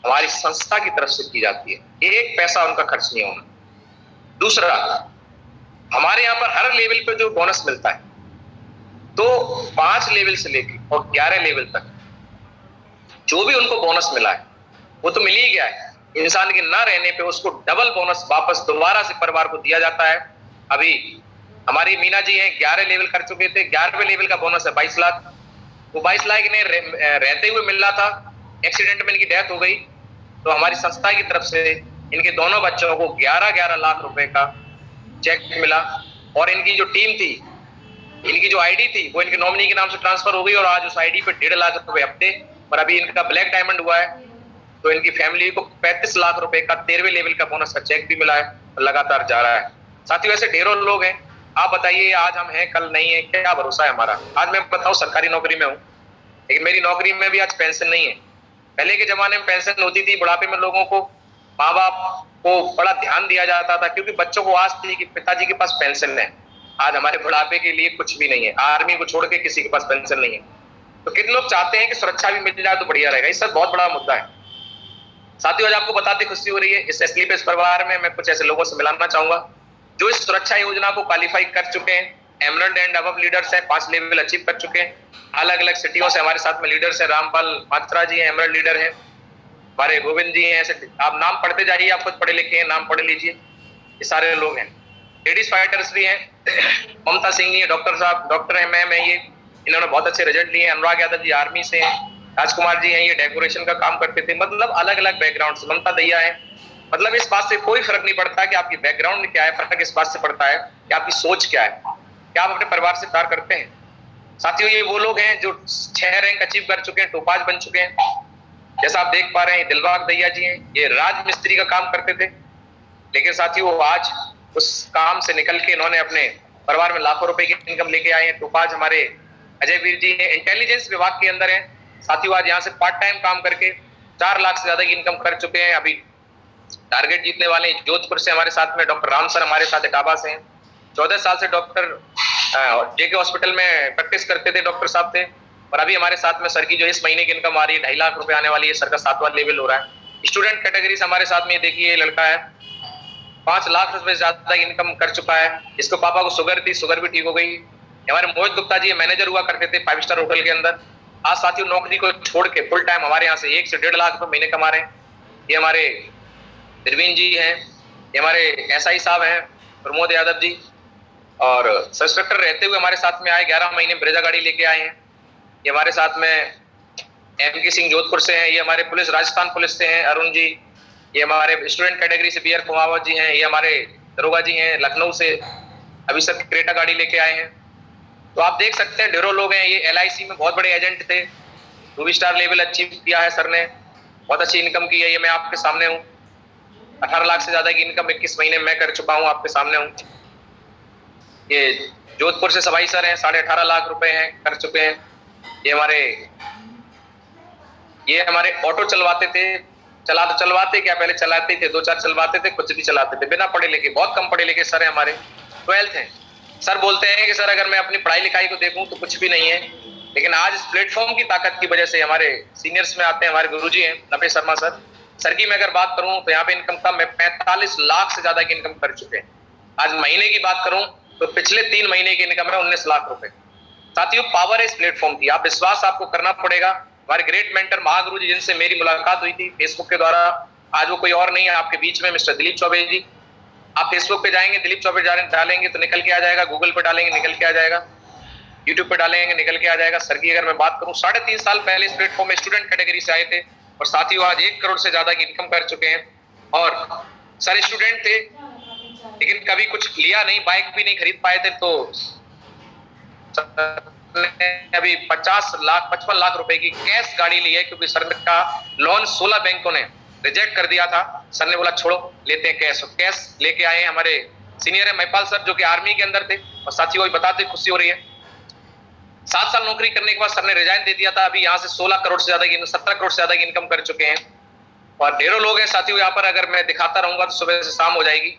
हमारी संस्था की तरफ से की जाती है। 1 पैसा उनका खर्च नहीं होना। दूसरा, हमारे यहाँ पर हर लेवल पे जो बोनस मिलता है, तो 5 लेवल से लेकर और 11 लेवल तक जो भी उनको बोनस मिला है वो तो मिल ही गया है। इंसान के ना रहने पे उसको डबल बोनस वापस दोबारा से परिवार को दिया जाता है। अभी हमारी मीना जी हैं, 11 लेवल कर चुके थे, 11वें लेवल का बोनस है 22 लाख। वो 22 लाख इन्हें रहते हुए मिल रहा था, एक्सीडेंट में इनकी डेथ हो गई, तो हमारी संस्था की तरफ से इनके दोनों बच्चों को 11-11 लाख रुपए का चेक मिला। और इनकी जो टीम थी, इनकी जो आईडी थी, वो इनके नॉमिनी के नाम से ट्रांसफर हो गई और आज उस आईडी पे 1.5 लाख रुपए हफ्ते, और अभी इनका ब्लैक डायमंड हुआ है, तो इनकी फैमिली को 35 लाख रुपए का 13वें लेवल का बोनस का चेक भी मिला है, लगातार जा रहा है। साथियों, ऐसे ढेरों लोग हैं। आप बताइए, आज हम हैं कल नहीं है, क्या भरोसा है हमारा? आज मैं बताऊं, सरकारी नौकरी में हूँ, लेकिन मेरी नौकरी में भी आज पेंशन नहीं है। पहले के जमाने में पेंशन होती थी, बुढ़ापे में लोगों को, माँ बाप को बड़ा ध्यान दिया जाता था क्योंकि बच्चों को आस थी कि पिताजी के पास पेंशन है। आज हमारे बुढ़ापे के लिए कुछ भी नहीं है, आर्मी को छोड़ के किसी के पास पेंशन नहीं है। तो कितने लोग चाहते हैं कि सुरक्षा भी मिल जाए तो बढ़िया रहेगा। इस सब बहुत बड़ा मुद्दा है। साथियों, आज आपको बताते खुशी हो रही है, इस एसलीपीएस परिवार में मैं कुछ ऐसे लोगों से मिलाना चाहूंगा जो इस सुरक्षा योजना को क्वालिफाई कर चुके हैं। एमरल्ड एंड अबव लीडर्स हैं, 5 लेवल अचीव कर चुके हैं। अलग अलग सिटियों से हमारे साथ में लीडर्स हैं। रामपाल मात्रा जी हैं, एमरल्ड लीडर हैं। हमारे गोविंद जी हैं। ऐसे आप नाम पढ़ते जाइए, आप खुद पढ़े लिखे हैं, नाम पढ़ लीजिए। ये सारे लोग हैं। लेडीज फाइटर्स भी हैं, ममता सिंह जी, डॉक्टर साहब, डॉक्टर है, मैम है, ये इन्होंने बहुत अच्छे रिजल्ट लिए। अनुराग यादव जी आर्मी से हैं। राजकुमार जी हैं, ये डेकोरेशन का काम करते थे। मतलब अलग अलग बैकग्राउंड से। ममता दैया है। मतलब इस बात से कोई फर्क नहीं पड़ता कि आपकी बैकग्राउंड क्या है, फर्क इस बात से पड़ता है कि आपकी सोच क्या है, क्या आप अपने परिवार से प्यार करते हैं। साथियों, ये वो लोग हैं जो 6 रैंक अचीव कर चुके हैं, टोपाज बन चुके हैं। जैसा आप देख पा रहे हैं, दिलबाग दैया जी हैं, ये राज मिस्त्री का काम करते थे, लेकिन साथियों आज उस काम से निकल के इन्होंने अपने परिवार में लाखों रुपए की इनकम लेके आए हैं। टोपाज हमारे अजय वीर जी हैं, इंटेलिजेंस विभाग के अंदर हैं। साथियों, आज यहाँ से पार्ट टाइम काम करके 4 लाख से ज्यादा की इनकम कर चुके हैं। अभी टारगेट जीतने वाले हैं। जोधपुर से हमारे साथ में डॉक्टर राम सर हमारे साथ इटावा से हैं। 14 साल से डॉक्टर जेके हॉस्पिटल में प्रैक्टिस करते थे, डॉक्टर साहब थे। और अभी हमारे साथ में सर की जो इस महीने की इनकम आ रही है 2.5 लाख रुपए आने वाली है। सर का 7वां लेवल हो रहा है। स्टूडेंट कैटेगरी से हमारे साथ में देखिए, लड़का है, 5 लाख रुपए से ज्यादा इनकम कर चुका है। इसको पापा को शुगर थी, शुगर भी ठीक हो गई। हमारे मोहित गुप्ता जी मैनेजर हुआ करते थे 5 स्टार होटल के अंदर। आज साथियों नौकरी को छोड़ के फुल टाइम हमारे यहाँ से 1 से 1.5 लाख रुपए महीने कमा रहे हैं। ये हमारे प्रवीण जी हैं, ये हमारे एसआई साहब हैं, प्रमोद यादव जी, और सब इंस्पेक्टर रहते हुए हमारे साथ में आए। 11 महीने ब्रेजा गाड़ी लेके आए हैं। ये हमारे साथ में एम.के. सिंह जोधपुर से हैं। ये हमारे पुलिस, राजस्थान पुलिस से हैं, अरुण जी। ये हमारे स्टूडेंट कैटेगरी से बी.आर. कुमावत जी हैं। ये हमारे दरोगा जी हैं लखनऊ से, अभी सर क्रेटा गाड़ी लेके आए हैं। तो आप देख सकते हैं ढेरों लोग हैं। ये LIC में बहुत बड़े एजेंट थे। 2 स्टार लेवल अचीव किया है सर ने, बहुत अच्छी इनकम की है। ये मैं आपके सामने हूँ। 18 लाख से ज्यादा की इनकम 21 महीने में कर चुका हूँ, आपके सामने हूँ। ये जोधपुर से सवाई सर हैं, 18.5 लाख रुपए हैं, कर चुके हैं। ये हमारे ऑटो चलवाते थे, चलवाते क्या, पहले चलाते थे, 2-4 चलवाते थे, कुछ भी चलाते थे, बिना पढ़े लिखे, बहुत कम पढ़े लिखे सर है हमारे, 12th हैं। सर बोलते हैं कि सर अगर मैं अपनी पढ़ाई लिखाई को देखूं तो कुछ भी नहीं है, लेकिन आज इस प्लेटफॉर्म की ताकत की वजह से हमारे सीनियर्स में आते हैं, हमारे गुरुजी हैं नपे शर्मा सर। सर की मैं अगर बात करूं तो यहाँ पे इनकम कम है, 45 लाख से ज्यादा की इनकम कर चुके हैं। आज महीने की बात करूं तो पिछले 3 महीने की इनकम है 19 लाख रुपए। साथियों, पावर है इस प्लेटफॉर्म की, आप विश्वास आपको करना पड़ेगा। हमारे ग्रेट मेंटर महागुरु जी जिनसे मेरी मुलाकात हुई थी फेसबुक के द्वारा, आज वो कोई और नहीं है आपके बीच में, मिस्टर दिलीप चौबे जी। आप फेसबुक पे जाएंगे, दिलीप चौबे डालेंगे तो निकल के आ जाएगा, गूगल पे डालेंगे निकल के आ जाएगा, यूट्यूब पे डालेंगे निकल के आ जाएगा। सर की अगर मैं बात करूं 3.5 साल पहले इस प्लेटफॉर्म में स्टूडेंट कैटेगरी से आए थे और साथियों आज 1 करोड़ से ज्यादा की इनकम कर चुके हैं। और सर स्टूडेंट थे लेकिन कभी कुछ लिया नहीं, बाइक भी नहीं खरीद पाए थे, तो ने अभी 55 लाख रुपए की कैश गाड़ी ली है, क्योंकि सर का लोन 16 बैंकों ने रिजेक्ट कर दिया था। सर ने बोला छोड़ो, लेते हैं कैश। और कैश लेके आए हैं हमारे सीनियर है महिपाल सर, जो कि आर्मी के अंदर थे, और साथियों को बताते खुशी हो रही है, 7 साल नौकरी करने के बाद सर ने रिजाइन दे दिया था। अभी यहाँ से 16 करोड़ से ज्यादा की 17 करोड़ से ज्यादा की इनकम कर चुके हैं, और ढेरों लोग हैं साथियों यहाँ पर। अगर मैं दिखाता रहूंगा तो सुबह से शाम हो जाएगी।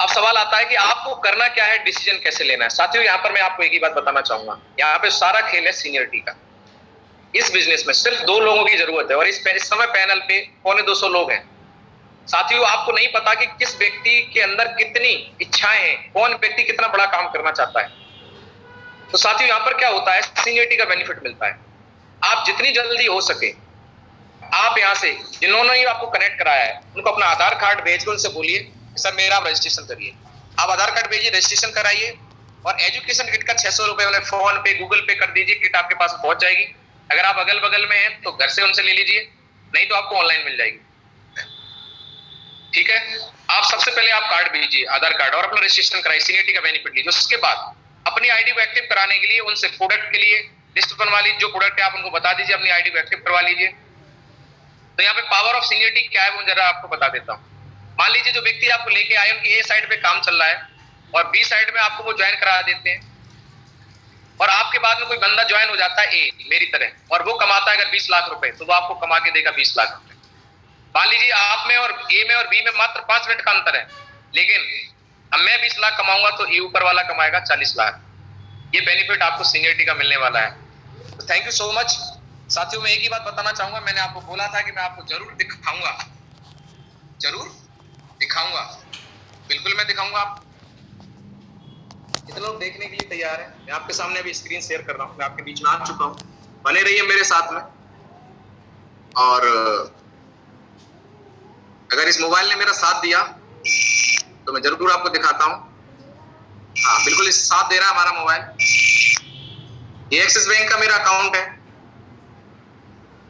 अब सवाल आता है कि आपको करना क्या है, डिसीजन कैसे लेना है। साथियों यहाँ पर मैं आपको एक ही बात बताना चाहूंगा, यहाँ पे सारा खेल है सीनियरिटी का। इस बिजनेस में सिर्फ 2 लोगों की जरूरत है, और इस समय पैनल पे 250 लोग हैं। साथियों आपको नहीं पता कि किस व्यक्ति के अंदर कितनी इच्छाएं हैं, कौन व्यक्ति कितना बड़ा काम करना चाहता है। तो साथियों यहाँ पर क्या होता है, सीनियरिटी का बेनिफिट मिलता है। आप जितनी जल्दी हो सके, आप यहाँ से जिन्होंने आपको कनेक्ट कराया है उनको अपना आधार कार्ड भेज के उनसे बोलिए सर मेरा आप रजिस्ट्रेशन करिए। आप आधार कार्ड भेजिए, रजिस्ट्रेशन कराइए, और एजुकेशन किट का 600 रुपए वाले फोन पे गूगल पे कर दीजिए, किट आपके पास पहुंच जाएगी। अगर आप अगल बगल में हैं तो घर से उनसे ले लीजिए, नहीं तो आपको ऑनलाइन मिल जाएगी। ठीक है, आप सबसे पहले आप कार्ड भेजिए, आधार कार्ड, और अपना रजिस्ट्रेशन कराइए, सीनियरिटी का बेनिफिट लीजिए। उसके बाद अपनी आईडी को एक्टिव कराने के लिए उनसे प्रोडक्ट के लिए लिस्ट बनवा लीजिए, जो प्रोडक्ट है आप उनको बता दीजिए, अपनी आईडी को एक्टिव करवा लीजिए। तो यहाँ पे पावर ऑफ सीनियरिटी क्या है वो जरा आपको बता देता हूँ। मान लीजिए जो व्यक्ति आपको लेके आए उनकी ए साइड पे काम चल रहा है, और बी साइड में आपको वो ज्वाइन करा देते हैं, और आपके बाद में कोई बंदा ज्वाइन हो जाता है ए मेरी तरह, और वो कमाता है अगर 20 लाख रुपए, तो वो आपको कमा के देगा 20 लाख रुपए। मान लीजिए आप में और ए में और बी में मात्र 5 मिनट का अंतर है, लेकिन अब मैं 20 लाख कमाऊंगा तो ए ऊपर वाला कमाएगा 40 लाख। ये बेनिफिट आपको सीनियरिटी का मिलने वाला है। तो थैंक यू सो मच साथियों। मैं एक ही बात बताना चाहूंगा, मैंने आपको बोला था कि मैं आपको जरूर दिखाऊंगा, बिल्कुल मैं दिखाऊंगा। आप कितने लोग देखने के लिए तैयार है? मैं आपके सामने अभी स्क्रीन शेयर कर रहा हूँ, मैं आपके बीच में आ चुका हूँ, बने रहिए मेरे साथ में। और अगर इस मोबाइल ने मेरा साथ दिया तो मैं जरूर आपको दिखाता हूँ। हाँ बिल्कुल इस साथ दे रहा है हमारा मोबाइल। ये एक्सिस बैंक का मेरा अकाउंट है,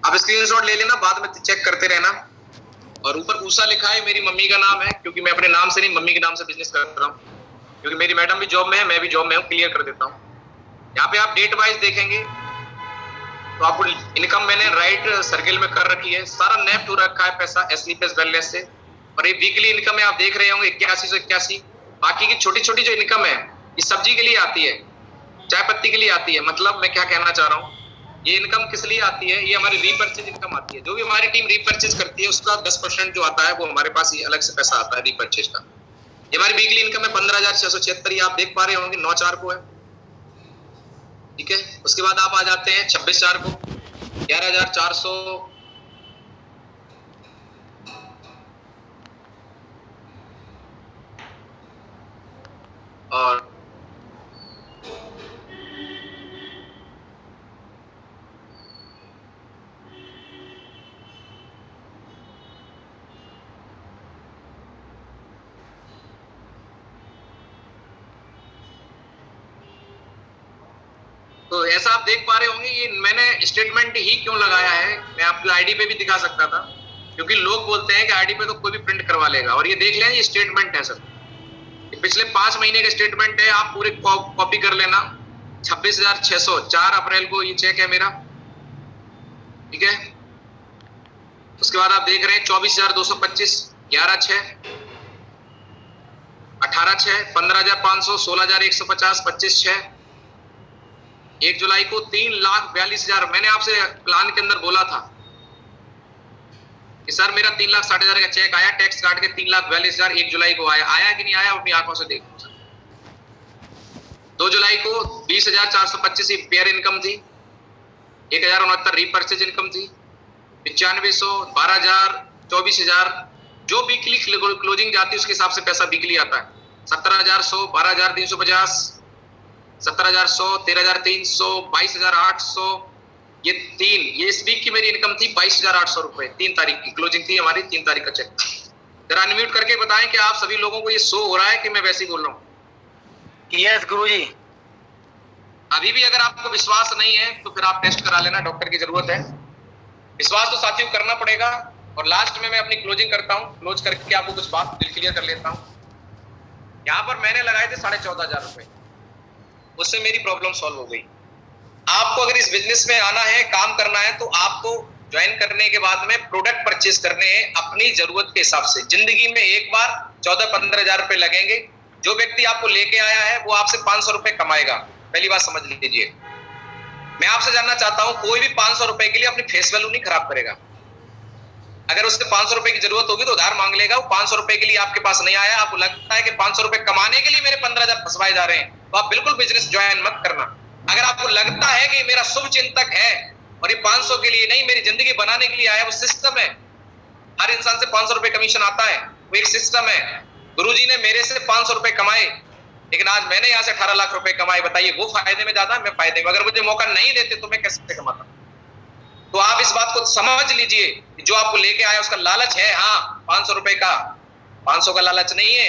आप स्क्रीनशॉट ले लेना, बाद में चेक करते रहना। और ऊपर उषा लिखा है, मेरी मम्मी का नाम है, क्योंकि मैं अपने नाम से नहीं मम्मी के नाम से बिजनेस कर रहा हूँ, क्योंकि मेरी मैडम भी जॉब में है, मैं भी जॉब में हूँ, क्लियर कर देता हूँ। यहाँ पे आप डेट वाइज देखेंगे तो आपको इनकम मैंने राइट सर्किल में कर रखी है, सारा नेफ्ट हो रखा है पैसा एसलीपीएस बैलेंस से। और ये वीकली इनकम है, आप देख रहे होंगे 81 से 81। बाकी की छोटी छोटी जो इनकम है ये सब्जी के लिए आती है, चाय पत्ती के लिए आती है। मतलब मैं क्या कहना चाह रहा हूँ, ये इनकम किस लिए आती है, ये हमारी रीपर्चेज इनकम आती है। जो भी हमारी टीम रीपर्चेज करती है उसका 10% जो आता है वो हमारे पास ही अलग से पैसा आता है रीपर्चेज का। ये हमारी वीकली इनकम है 15,676, आप देख पा रहे होंगे 9/4 को है। ठीक है, उसके बाद आप आ जाते हैं 26/4 को 11,400, और तो ऐसा आप देख पा रहे होंगे। ये मैंने स्टेटमेंट ही क्यों लगाया है, मैं आपको आईडी पे भी दिखा सकता था, क्योंकि लोग बोलते हैं कि आईडी पे तो कोई भी प्रिंट करवा लेगा। और ये देख लें, ये स्टेटमेंट है सर, ये पिछले 5 महीने का स्टेटमेंट है, आप पूरे कॉपी कर लेना। 26,600 4 अप्रैल को ये चेक है मेरा। ठीक है, उसके बाद आप देख रहे हैं 24,225 11/6, 18/6, 15,500, 16,150, 25/6, 1 जुलाई को 3,42,000। मैंने आपसे प्लान के अंदर बोला था कि सर मेरा 3,60,000 का चेक आया, टैक्स काट के 3,42,000 1 जुलाई को आया कि नहीं आया, अपनी आंखों से देखो। 2 जुलाई को 20,425 पेयर इनकम थी, 1,069 रीपर्चेज इनकम थी, 9500, 12,000, 24,000। जो वीकली क्लोजिंग जाती है उसके हिसाब से पैसा वीकली आता है। 17,100, 12,350, 17,100, 13,300, 22,800, ये इस वीक की मेरी इनकम थी 22,800 रुपए। 3 तारीख की क्लोजिंग थी हमारी, 3 तारीख का चेक। जरा अनम्यूट करके बताएं कि आप सभी लोगों को ये शो हो रहा है कि मैं वैसे ही बोल रहा हूँ? यस गुरुजी। अभी भी अगर आपको विश्वास नहीं है तो फिर आप टेस्ट करा लेना, डॉक्टर की जरूरत है। विश्वास तो साथियों करना पड़ेगा। और लास्ट में मैं अपनी क्लोजिंग करता हूँ, क्लोज करके आपको कुछ बात क्लियर कर लेता हूँ। यहाँ पर मैंने लगाए थे 14,500 रुपए, उससे मेरी प्रॉब्लम सॉल्व हो गई। आपको अगर इस बिजनेस में आना है, काम करना है, तो आपको ज्वाइन करने के बाद में प्रोडक्ट परचेज करने हैं अपनी जरूरत के हिसाब से। जिंदगी में एक बार 14-15 हजार रुपए लगेंगे। जो व्यक्ति आपको लेके आया है वो आपसे 500 रुपए कमाएगा, पहली बात समझ लीजिए। मैं आपसे जानना चाहता हूं, कोई भी 500 रुपए के लिए अपनी फेस वैल्यू नहीं खराब करेगा। अगर उससे 500 रुपए की जरूरत होगी तो उधार मांग लेगा। वो 500 रुपए के लिए आपके पास नहीं आया, आपको लगता है कि 500 रुपए कमाने के लिए मेरे 15,000 फंसवाए जा रहे हैं, तो आप बिल्कुल बिजनेस ज्वाइन मत करना। अगर आपको लगता है कि मेरा शुभ चिंतक है और ये 500 के लिए नहीं, मेरी जिंदगी बनाने के लिए आया, वो सिस्टम है। हर इंसान से 500 रुपए कमीशन आता है, वो एक सिस्टम है। गुरुजी ने मेरे से 500 रुपए कमाए, लेकिन आज मैंने यहाँ से 18 लाख रुपए कमाए। बताइए, वो फायदे में ज्यादा, मैं फायदे में। अगर मुझे मौका नहीं देते तो मैं कैसे कमाता? तो आप इस बात को समझ लीजिए, जो आपको लेके आया उसका लालच है, हाँ 500 रुपए का, 500 का लालच नहीं है।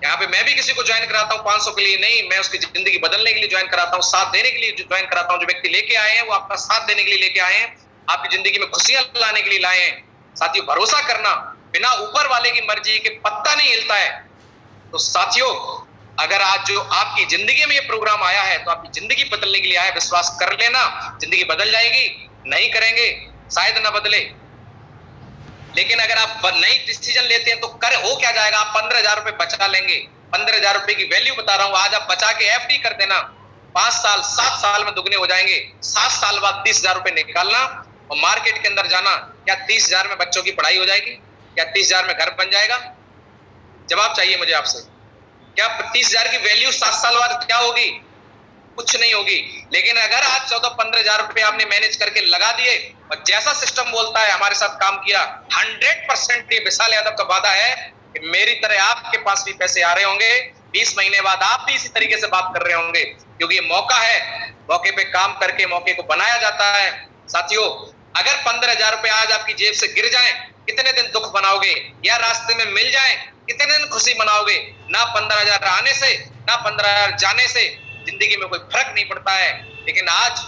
यहाँ पे मैं भी किसी को ज्वाइन कराता हूँ 500 के लिए नहीं, मैं उसकी जिंदगी बदलने के लिए ज्वाइन कराता हूँ, साथ देने के लिए ज्वाइन कराता हूँ। जो व्यक्ति लेके आए हैं वो आपका साथ देने के लिए लेके आए हैं, आपकी जिंदगी में खुशियां लाने के लिए लाए हैं। साथियों, भरोसा करना, बिना ऊपर वाले की मर्जी के पत्ता नहीं हिलता है। तो साथियों, अगर आज जो आपकी जिंदगी में ये प्रोग्राम आया है तो आपकी जिंदगी बदलने के लिए आया, विश्वास कर लेना, जिंदगी बदल जाएगी। नहीं करेंगे शायद ना बदले, लेकिन अगर आप नई डिसीजन लेते हैं तो कर हो क्या जाएगा, आप 15,000 रुपए बचा लेंगे। 15,000 रुपए की वैल्यू बता रहा हूं, आज आप बचा के एफडी कर देना, 5 साल 7 साल में दुगने हो जाएंगे। 7 साल बाद 30,000 रुपए निकालना और मार्केट के अंदर जाना। क्या 30,000 में बच्चों की पढ़ाई हो जाएगी? क्या 30,000 में घर बन जाएगा? जवाब चाहिए मुझे आपसे। क्या 30,000 की वैल्यू 7 साल बाद क्या होगी? कुछ नहीं होगी। लेकिन अगर आज 14-15 हजार रुपए आपने मैनेज करके लगा दिए और जैसा सिस्टम बोलता है हमारे साथ काम किया, 100% ये विशाल यादव का वादा है कि मेरी तरह आपके पास भी पैसे आ रहे होंगे। 20 महीने बाद आप भी इसी तरीके से बात कर रहे होंगे, क्योंकि ये मौका है। मौके पे काम करके मौके को बनाया जाता है। साथियों, अगर 15,000 रुपए आज आपकी जेब से गिर जाए, कितने दिन दुख बनाओगे? या रास्ते में मिल जाए, कितने दिन खुशी मनाओगे? ना 15,000 आने से, ना 15,000 जाने से जिंदगी में कोई फर्क नहीं पड़ता है। लेकिन आज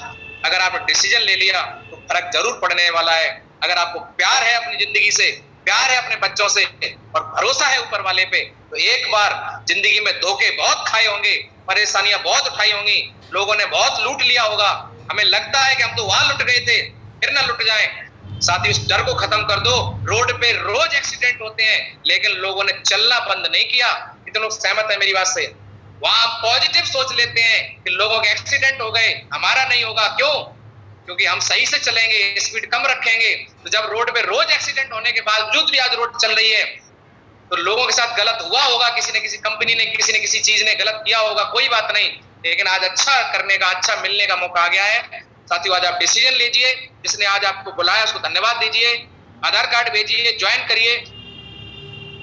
अगर आपने डिसीजन ले लिया तो फर्क जरूर पड़ने वाला है। अगर आपको प्यार है अपनी जिंदगी से, प्यार है अपने बच्चों से और भरोसा है ऊपर वाले पे, तो एक बार जिंदगी में धोखे बहुत खाए होंगे, परेशानियां बहुत उठाई होंगी, लोगों ने बहुत लूट लिया होगा। हमें लगता है कि हम तो वहां लुट गए थे, फिर ना लुट जाए। साथ ही उस डर को खत्म कर दो। रोड पे रोज एक्सीडेंट होते हैं, लेकिन लोगों ने चलना बंद नहीं किया। कितने लोग सहमत है मेरी बात से? वहां पॉजिटिव सोच लेते हैं कि लोगों के एक्सीडेंट हो गए, हमारा नहीं होगा। क्यों? क्योंकि हम सही से चलेंगे, स्पीड कम रखेंगे। तो जब रोड पे रोज एक्सीडेंट होने के बावजूद भी आज रोड चल रही है, तो लोगों के साथ गलत हुआ होगा, किसी ने किसी कंपनी ने, किसी ने किसी चीज ने गलत किया होगा, कोई बात नहीं। लेकिन आज अच्छा करने का, अच्छा मिलने का मौका आ गया है। साथियों, आज आप डिसीजन लीजिए। जिसने आज आपको बुलाया उसको धन्यवाद दीजिए, आधार कार्ड भेजिए, ज्वाइन करिए।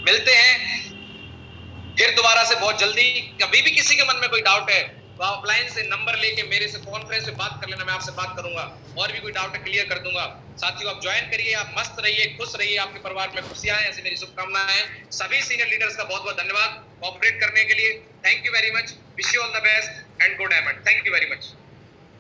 मिलते हैं फिर दोबारा से बहुत जल्दी। कभी भी किसी के मन में कोई डाउट है तो आप ऑफलाइन से नंबर लेके मेरे से कॉन्फ्रेंस में बात कर लेना, मैं आपसे बात करूंगा और भी कोई डाउट है क्लियर कर दूंगा। साथियों, आप ज्वाइन करिए, आप मस्त रहिए, खुश रहिए, आपके परिवार में खुशियां हैं, ऐसी मेरी शुभकामनाएं हैं। सभी सीनियर लीडर्स का बहुत बहुत धन्यवाद कोऑपरेट करने के लिए। Thank you very much. Wish you all the best and good diamond. Thank you very much.